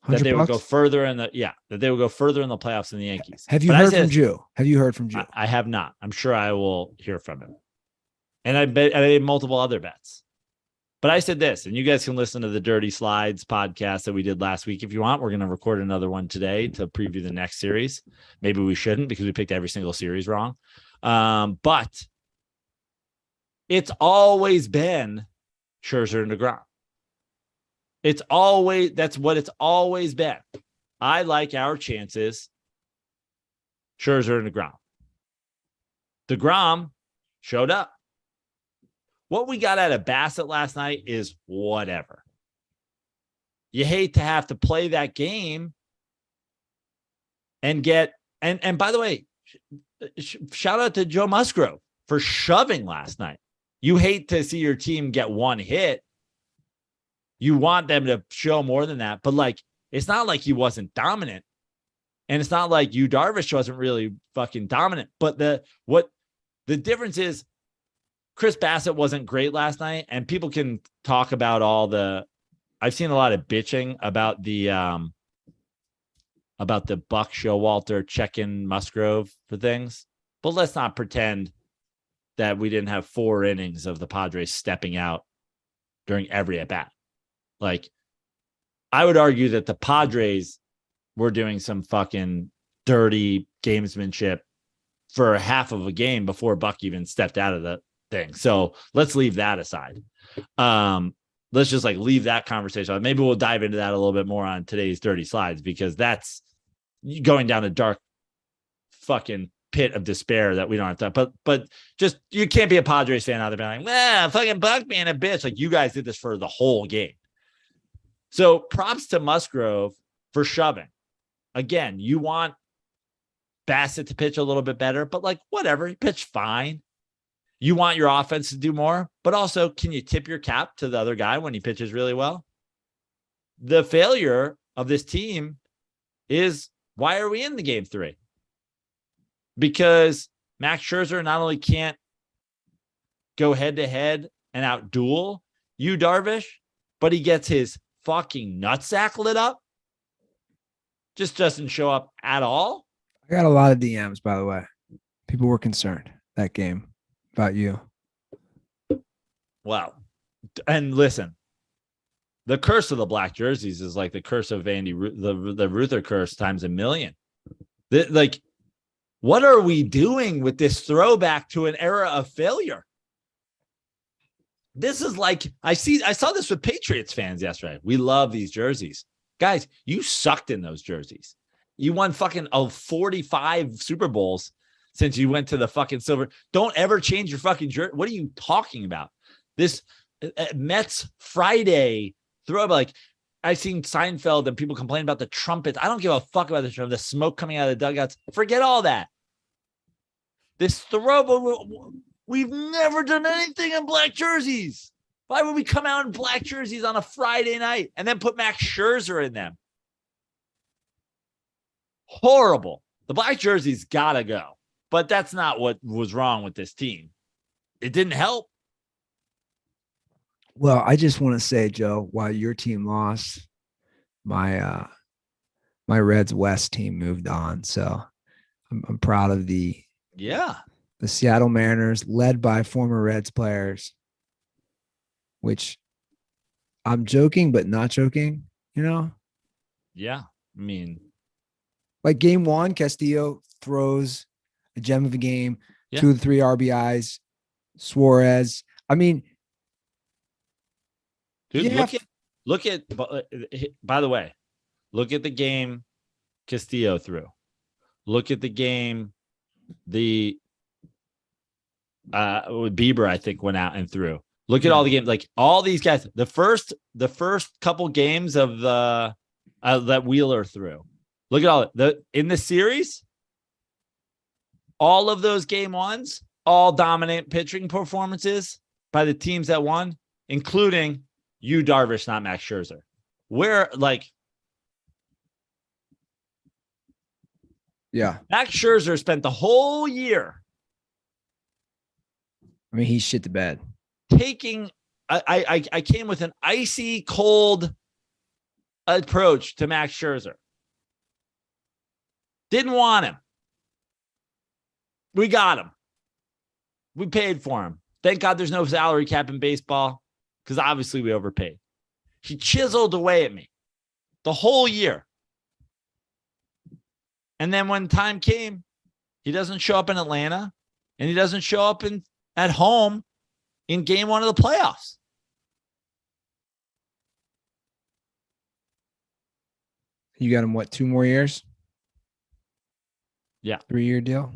That they would go further that they would go further in the playoffs than the Yankees. Have you heard from Jew? Have you heard from Jew? I have not. I'm sure I will hear from him. And I made multiple other bets. But I said this, and you guys can listen to the Dirty Slides podcast that we did last week if you want. We're going to record another one today to preview the next series. Maybe we shouldn't because we picked every single series wrong. But it's always been Scherzer and DeGrom. That's what it's always been. I like our chances, Scherzer and DeGrom. DeGrom showed up. What we got out of Bassett last night is whatever. You hate to have to play that game and get, and by the way, shout out to Joe Musgrove for shoving last night. You hate to see your team get one hit. You want them to show more than that, but like, it's not like he wasn't dominant. And it's not like Darvish wasn't really fucking dominant, but the difference is Chris Bassett wasn't great last night, and people can talk about I've seen a lot of bitching about the Buck Showalter check-in Musgrove for things, but let's not pretend that we didn't have 4 innings of the Padres stepping out during every at-bat. Like, I would argue that the Padres were doing some fucking dirty gamesmanship for half of a game before Buck even stepped out of the thing. So let's leave that aside. Let's just like leave that conversation. Maybe we'll dive into that a little bit more on today's Dirty Slides, because that's going down a dark fucking pit of despair that we don't have to. But just, you can't be a Padres fan out there being like, fucking Buck being a bitch. Like, you guys did this for the whole game. So props to Musgrove for shoving. Again, you want Bassett to pitch a little bit better, but like, whatever, he pitched fine. You want your offense to do more, but also, can you tip your cap to the other guy when he pitches really well? The failure of this team is, why are we in the game 3? Because Max Scherzer not only can't go head to head and outduel Darvish, but he gets his fucking nutsack lit up. Just doesn't show up at all. I got a lot of DMs, by the way. People were concerned that game about you. Wow. And listen, the curse of the black jerseys is like the curse of the Ruther curse times a million. Like, what are we doing with this throwback to an era of failure? This is like, I saw this with Patriots fans yesterday. We love these jerseys. Guys, you sucked in those jerseys. You won fucking 45 Super Bowls since you went to the fucking silver. Don't ever change your fucking jersey. What are you talking about? This Mets Friday throwback. Like, I've seen Seinfeld and people complain about the trumpets. I don't give a fuck about the smoke coming out of the dugouts. Forget all that. This throwback, we've never done anything in black jerseys. Why would we come out in black jerseys on a Friday night and then put Max Scherzer in them? Horrible. The black jerseys gotta go. But that's not what was wrong with this team. It didn't help. Well, I just want to say, Joe, while your team lost, my my Reds West team moved on. So I'm proud of the Seattle Mariners, led by former Reds players, which I'm joking, but not joking, you know? Yeah. I mean, like game 1, Castillo throws a gem of a game, 2 of the 3 RBIs, Suarez. I mean, dude, look at, by the way, look at the game Castillo threw. Look at the game Bieber, I think, went out and threw. Look at all the games, like all these guys. The first couple games of the that Wheeler threw. Look at all in the series. All of those game 1s, all dominant pitching performances by the teams that won, including you, Darvish, not Max Scherzer. Where Max Scherzer spent the whole year. I mean, he shit the bed. I came with an icy cold approach to Max Scherzer. Didn't want him. We got him. We paid for him. Thank God there's no salary cap in baseball, because obviously we overpaid. He chiseled away at me the whole year. And then when time came, he doesn't show up in Atlanta, and he doesn't show up at home in game 1 of the playoffs. You got him, what, 2 more years? Yeah. 3-year deal.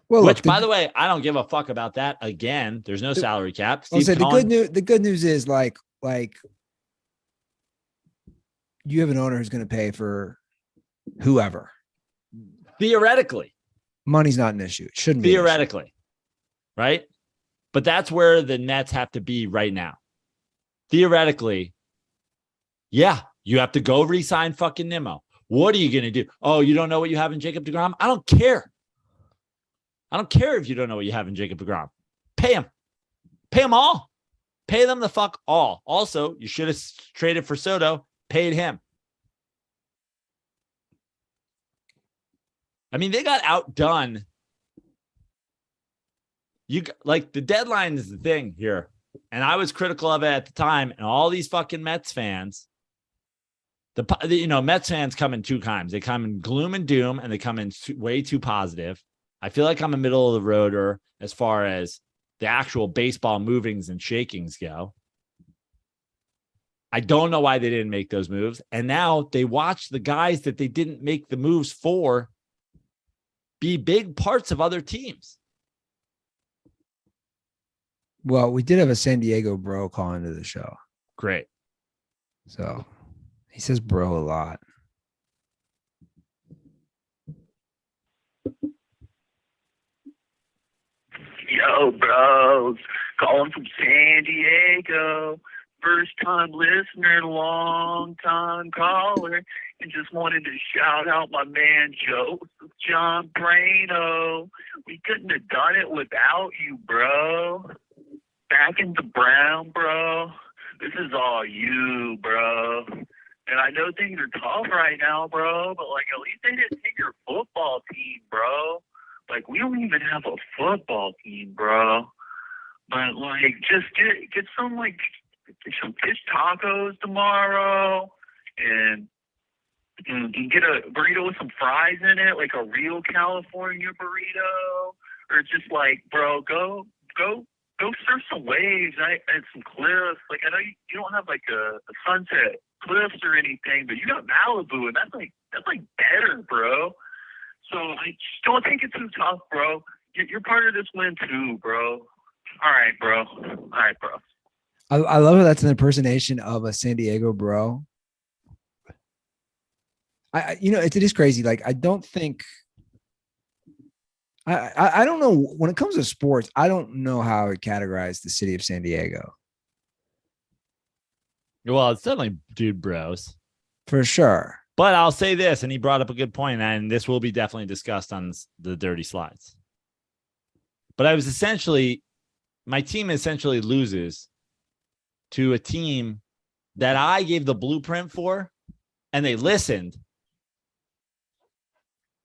Well, which, by the way, I don't give a fuck about that. Again, there's no salary cap. The good news is like you have an owner who's going to pay for whoever. Theoretically. Money's not an issue. It shouldn't be. Theoretically. Right? But that's where the Nets have to be right now. Theoretically, yeah, you have to go re-sign fucking Nimmo. What are you going to do? Oh, you don't know what you have in Jacob deGrom? I don't care. I don't care if you don't know what you have in Jacob deGrom. Pay him. Pay them all. Pay them the fuck all. Also, you should have traded for Soto, paid him. I mean, they got outdone. The deadline is the thing here. And I was critical of it at the time. And all these fucking Mets fans, Mets fans come in 2 kinds. They come in gloom and doom, and they come in way too positive. I feel like I'm a middle of the roader as far as the actual baseball movings and shakings go. I don't know why they didn't make those moves. And now they watch the guys that they didn't make the moves for be big parts of other teams. Well, we did have a San Diego bro call into the show. Great. So he says bro a lot. Yo, bros, calling from San Diego. First time listener, long time caller, and just wanted to shout out my man John Brano. We couldn't have done it without you, bro. Back in the Brown, bro. This is all you, bro. And I know things are tough right now, bro, but at least they didn't take your football team, bro. We don't even have a football team, bro. But just get some fish tacos tomorrow, and get a burrito with some fries in it, like a real California burrito, or just bro, go surf some waves and some cliffs. I know you don't have a Sunset Cliffs or anything, but you got Malibu, and that's better, bro. So just don't take it too tough, bro. You're part of this win too, bro. All right, bro. I love how that's an impersonation of a San Diego bro. It is crazy. I don't think I don't know when it comes to sports. I don't know how I categorize the city of San Diego. Well, it's definitely dude bros for sure. But I'll say this, and he brought up a good point, and this will be definitely discussed on the Dirty Slides. But my team essentially loses to a team that I gave the blueprint for, and they listened,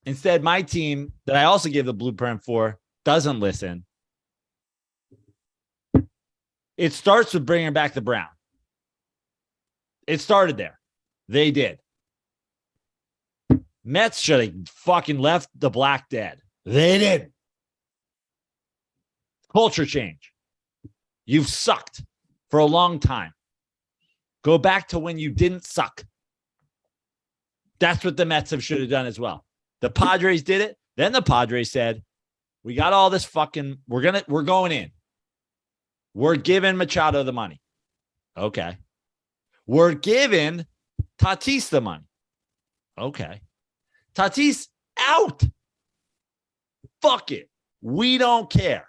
Instead, my team that I also gave the blueprint for doesn't listen. It starts with bringing back the Brown. It started there. They did. Mets should have fucking left the black dead. They did. Culture change. You've sucked for a long time. Go back to when you didn't suck. That's what the Mets should have done as well. The Padres did it. Then the Padres said, we got all this fucking, we're going in. We're giving Machado the money. Okay. We're giving Tatis the money. Okay. Tatis out. Fuck it. We don't care.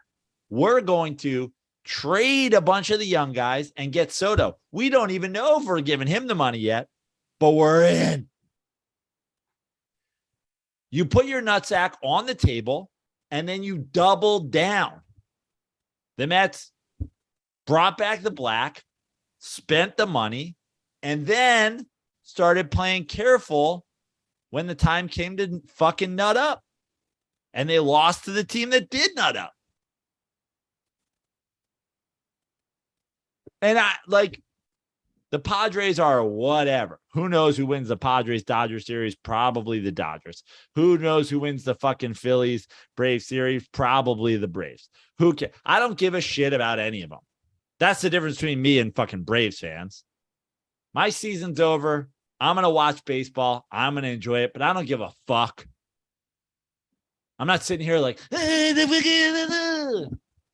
We're going to trade a bunch of the young guys and get Soto. We don't even know if we're giving him the money yet, but we're in. You put your nutsack on the table and then you double down. The Mets brought back the black, spent the money, and then started playing careful when the time came to fucking nut up. And they lost to the team that did nut up. And the Padres are whatever. Who knows who wins the Padres-Dodgers series? Probably the Dodgers. Who knows who wins the fucking Phillies-Braves series? Probably the Braves. Who cares? I don't give a shit about any of them. That's the difference between me and fucking Braves fans. My season's over. I'm going to watch baseball. I'm going to enjoy it, but I don't give a fuck. I'm not sitting here like,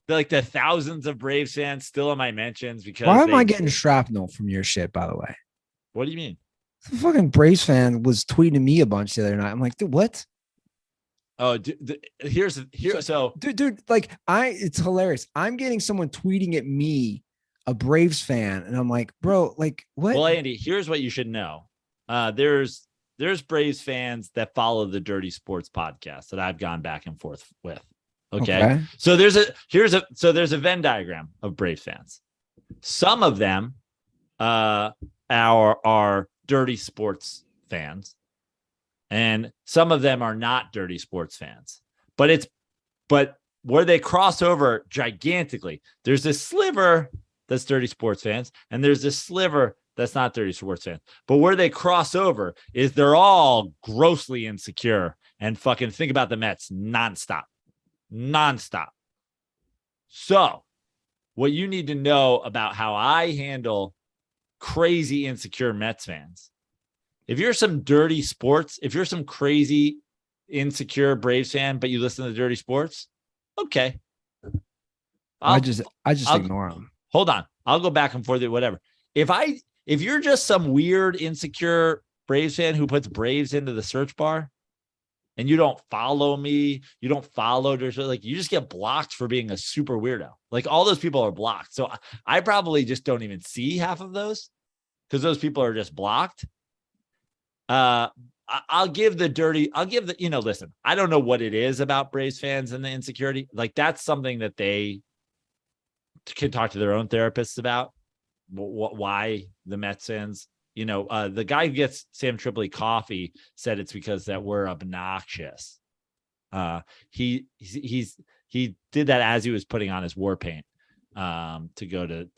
like the thousands of Braves fans still in my mentions because why am I getting shrapnel from your shit, by the way? What do you mean? The fucking Braves fan was tweeting me a bunch the other night. I'm like, dude, what? Oh, dude, dude, like it's hilarious. I'm getting someone tweeting at me, a Braves fan, and I'm like, bro, like what? Well, Andy, here's what you should know. There's Braves fans that follow the Dirty Sports podcast that I've gone back and forth with. Okay. So there's a Venn diagram of Braves fans. Some of them are Dirty Sports fans, and some of them are not Dirty Sports fans. But where they cross over gigantically, there's this sliver that's Dirty Sports fans, and there's this sliver that's not Dirty Sports fans. But where they cross over is they're all grossly insecure and fucking think about the Mets nonstop. So what you need to know about how I handle crazy insecure Mets fans, if you're some Dirty Sports, if you're some crazy insecure Braves fan, but you listen to Dirty Sports, okay. I just ignore them. Hold on. I'll go back and forth, whatever. If you're just some weird insecure Braves fan who puts Braves into the search bar, and you don't follow me, you don't follow, like you just get blocked for being a super weirdo. Like all those people are blocked. So I probably just don't even see half of those because those people are just blocked. Listen, I don't know what it is about Braves fans and the insecurity. Like that's something that they can talk to their own therapists about. Why the Mets fans, the guy who gets Sam Tripoli coffee said it's because that we're obnoxious. He did that as he was putting on his war paint to go to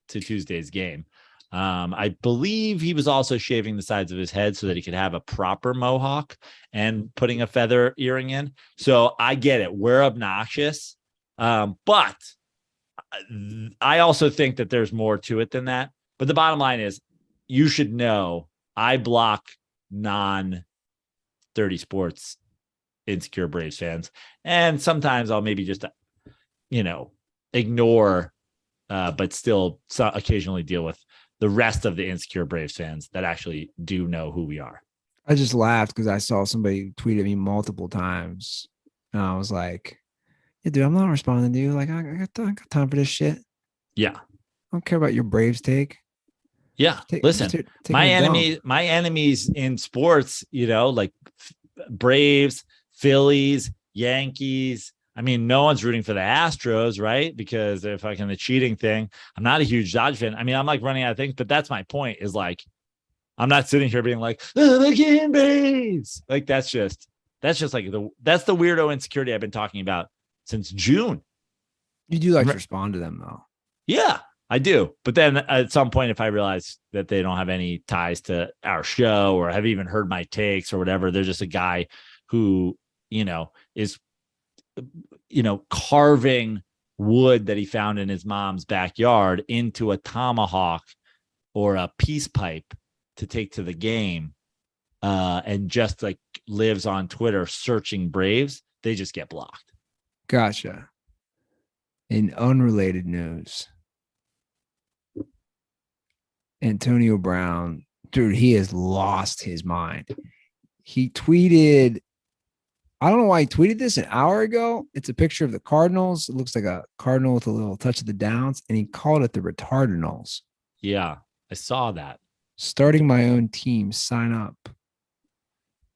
Tuesday's game. I believe he was also shaving the sides of his head so that he could have a proper mohawk and putting a feather earring in. So I get it. We're obnoxious. But I also think that there's more to it than that. But the bottom line is you should know I block non-Dirty Sports insecure Braves fans. And sometimes I'll maybe just, ignore, but still occasionally deal with the rest of the insecure Braves fans that actually do know who we are. I just laughed because I saw somebody tweet at me multiple times. And I was like, yeah, dude, I'm not responding to you. Like, I got time for this shit. Yeah. I don't care about your Braves take. Yeah. Listen, my enemies in sports, like Braves, Phillies, Yankees. I mean, no one's rooting for the Astros, right? Because they're fucking the cheating thing. I'm not a huge Dodge fan. I mean, I'm like running out of things, but that's my point is like, I'm not sitting here being like, the Braves. Like, that's just, That's just like that's the weirdo insecurity I've been talking about since June. You do like to respond to them though. Yeah, I do. But then at some point, if I realize that they don't have any ties to our show or have even heard my takes or whatever, they're just a guy who, is, carving wood that he found in his mom's backyard into a tomahawk or a peace pipe to take to the game, and just like lives on Twitter searching Braves, they just get blocked. Gotcha. In unrelated news, Antonio Brown, dude, he has lost his mind. He tweeted, I don't know why he tweeted this an hour ago. It's a picture of the Cardinals. It looks like a Cardinal with a little touch of the downs, and he called it the Retardinals. Yeah, I saw that. Starting my own team, sign up.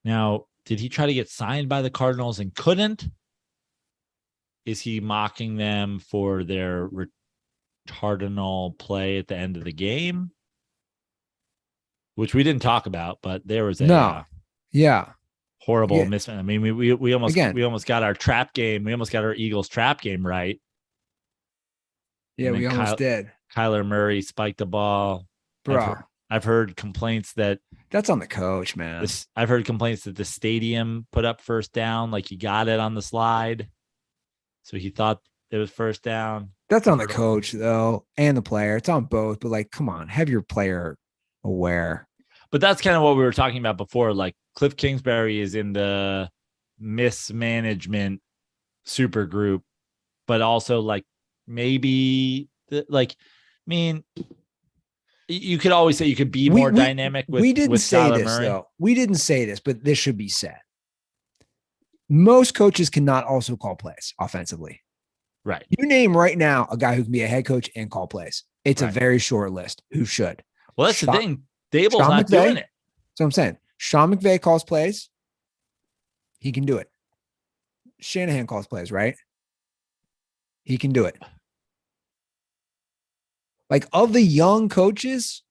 Now, did he try to get signed by the Cardinals and couldn't? Is he mocking them for their retardinal play at the end of the game? Which we didn't talk about, but there was a horrible miss. I mean, we almost got our trap game. We almost got our Eagles trap game right. Yeah, we almost did. Kyler Murray spiked the ball. Bro. I've heard complaints that's on the coach, man. I've heard complaints that the stadium put up first down, like he got it on the slide. So he thought it was first down. That's on the coach, though, and the player. It's on both, but like, come on, have your player aware. But that's kind of what we were talking about before. Like Cliff Kingsbury is in the mismanagement super group, but also like maybe you could always say you could be more dynamic with we didn't say Kyler this Murray. Though. We didn't say this, but this should be said. Most coaches cannot also call plays offensively. Right. You name right now a guy who can be a head coach and call plays. It's a very short list. Who should? Well, that's the thing. Dable's not doing it. So I'm saying Sean McVay calls plays. He can do it. Shanahan calls plays, right? He can do it. Like, of the young coaches,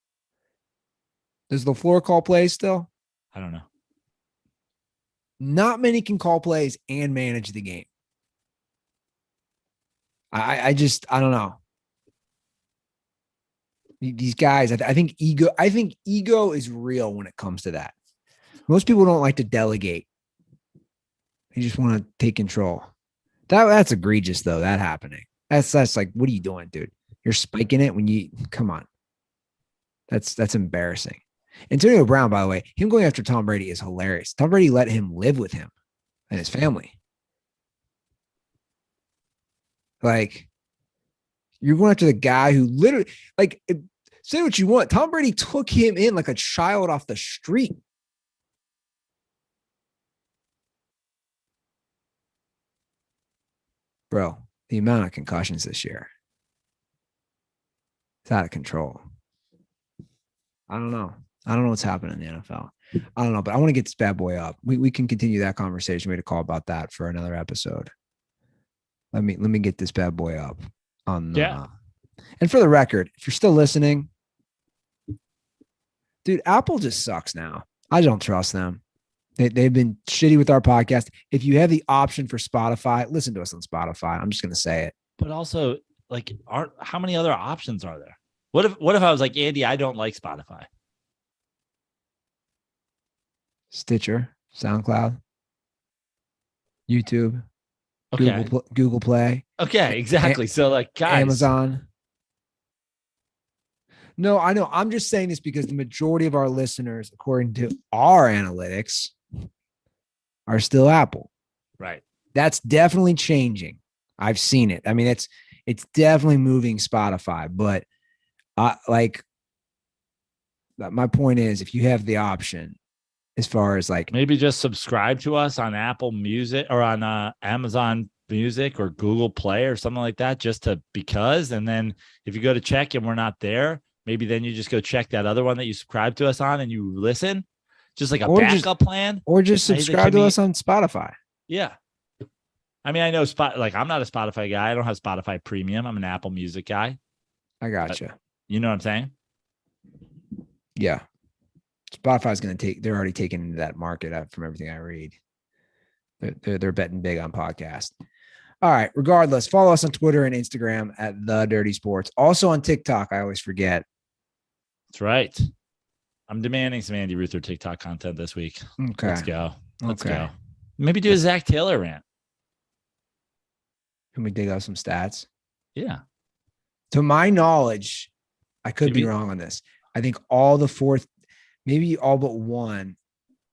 does LaFleur call plays still? I don't know. Not many can call plays and manage the game. I don't know. These guys, I think ego is real when it comes to that. Most people don't like to delegate. They just want to take control. That's egregious, though, that happening. That's like, what are you doing, dude? You're spiking it when come on. That's embarrassing. Antonio Brown, by the way, him going after Tom Brady is hilarious. Tom Brady let him live with him and his family. Like, you're going after the guy who literally, like, say what you want. Tom Brady took him in like a child off the street. Bro, the amount of concussions this year. It's out of control. I don't know what's happening in the NFL. I don't know, but I want to get this bad boy up. We can continue that conversation. We had a call about that for another episode. Let me get this bad boy up on and for the record, if you're still listening, dude, Apple just sucks now. I don't trust them. They've been shitty with our podcast. If you have the option for Spotify, listen to us on Spotify. I'm just going to say it. But also, like, how many other options are there? What if I was like, Andy, I don't like Spotify? Stitcher, SoundCloud, YouTube, okay, Google Play. Okay, exactly. So, like, guys, Amazon. No, I know. I'm just saying this because the majority of our listeners, according to our analytics, are still Apple. Right. That's definitely changing. I've seen it. I mean, it's definitely moving Spotify, but my point is, if you have the option, as far as like, maybe just subscribe to us on Apple Music or on Amazon Music or Google Play or something like that, and then if you go to check and we're not there, maybe then you just go check that other one that you subscribe to us on and you listen, just like a backup plan, or just subscribe to us on Spotify. Yeah. I mean, I know I'm not a Spotify guy. I don't have Spotify Premium. I'm an Apple Music guy. I gotcha. You know what I'm saying? Yeah. Spotify's going to they're already taking into that market from everything I read. They're betting big on podcast. All right. Regardless, follow us on Twitter and Instagram at The Dirty Sports. Also on TikTok. I always forget. That's right. I'm demanding some Andy Ruther TikTok content this week. Okay. Let's go. Maybe do a Zach Taylor rant. Can we dig out some stats? Yeah. To my knowledge, I could be wrong on this. I think all the maybe all but one,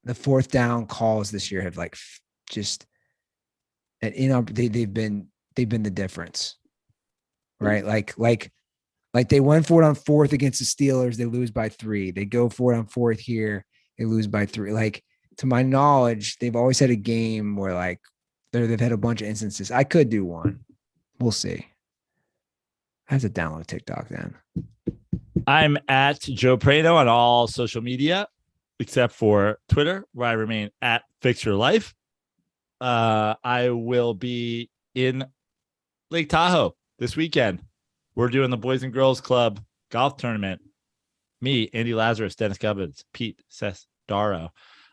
the fourth down calls this year have like just they've been the difference, right? Like they went for it on fourth against the Steelers, they lose by 3. They go for it on fourth here, they lose by 3. Like, to my knowledge, they've always had a game where like they've had a bunch of instances. I could do one. We'll see. I have to download TikTok then. I'm at Joe Prano on all social media except for Twitter, where I remain at Fix Your Life. I will be in Lake Tahoe this weekend. We're doing the Boys and Girls Club golf tournament. Me, Andy Lazarus, Dennis Gubbins, Pete Sesdaro.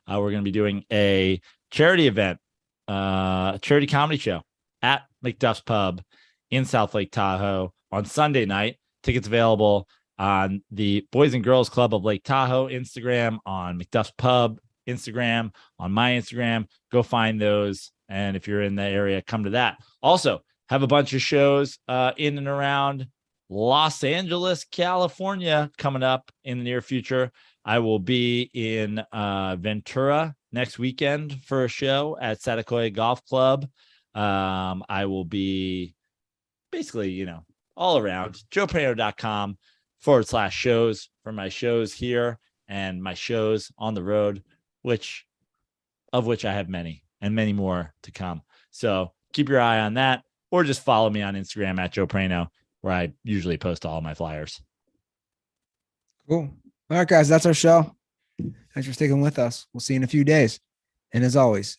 We're going to be doing a charity event, charity comedy show at McDuff's Pub in South Lake Tahoe on Sunday night. Tickets available on the Boys and Girls Club of Lake Tahoe Instagram, on McDuff's Pub Instagram, on my Instagram. Go find those. And if you're in the area, come to that. Also, have a bunch of shows in and around Los Angeles, California coming up in the near future. I will be in Ventura next weekend for a show at Satakoya Golf Club. I will be basically, all around joeprano.com/shows for my shows here and my shows on the road, which I have many and many more to come. So keep your eye on that, or just follow me on Instagram at Joe Prano, where I usually post all my flyers. Cool. All right, guys, that's our show. Thanks for sticking with us. We'll see you in a few days. And as always,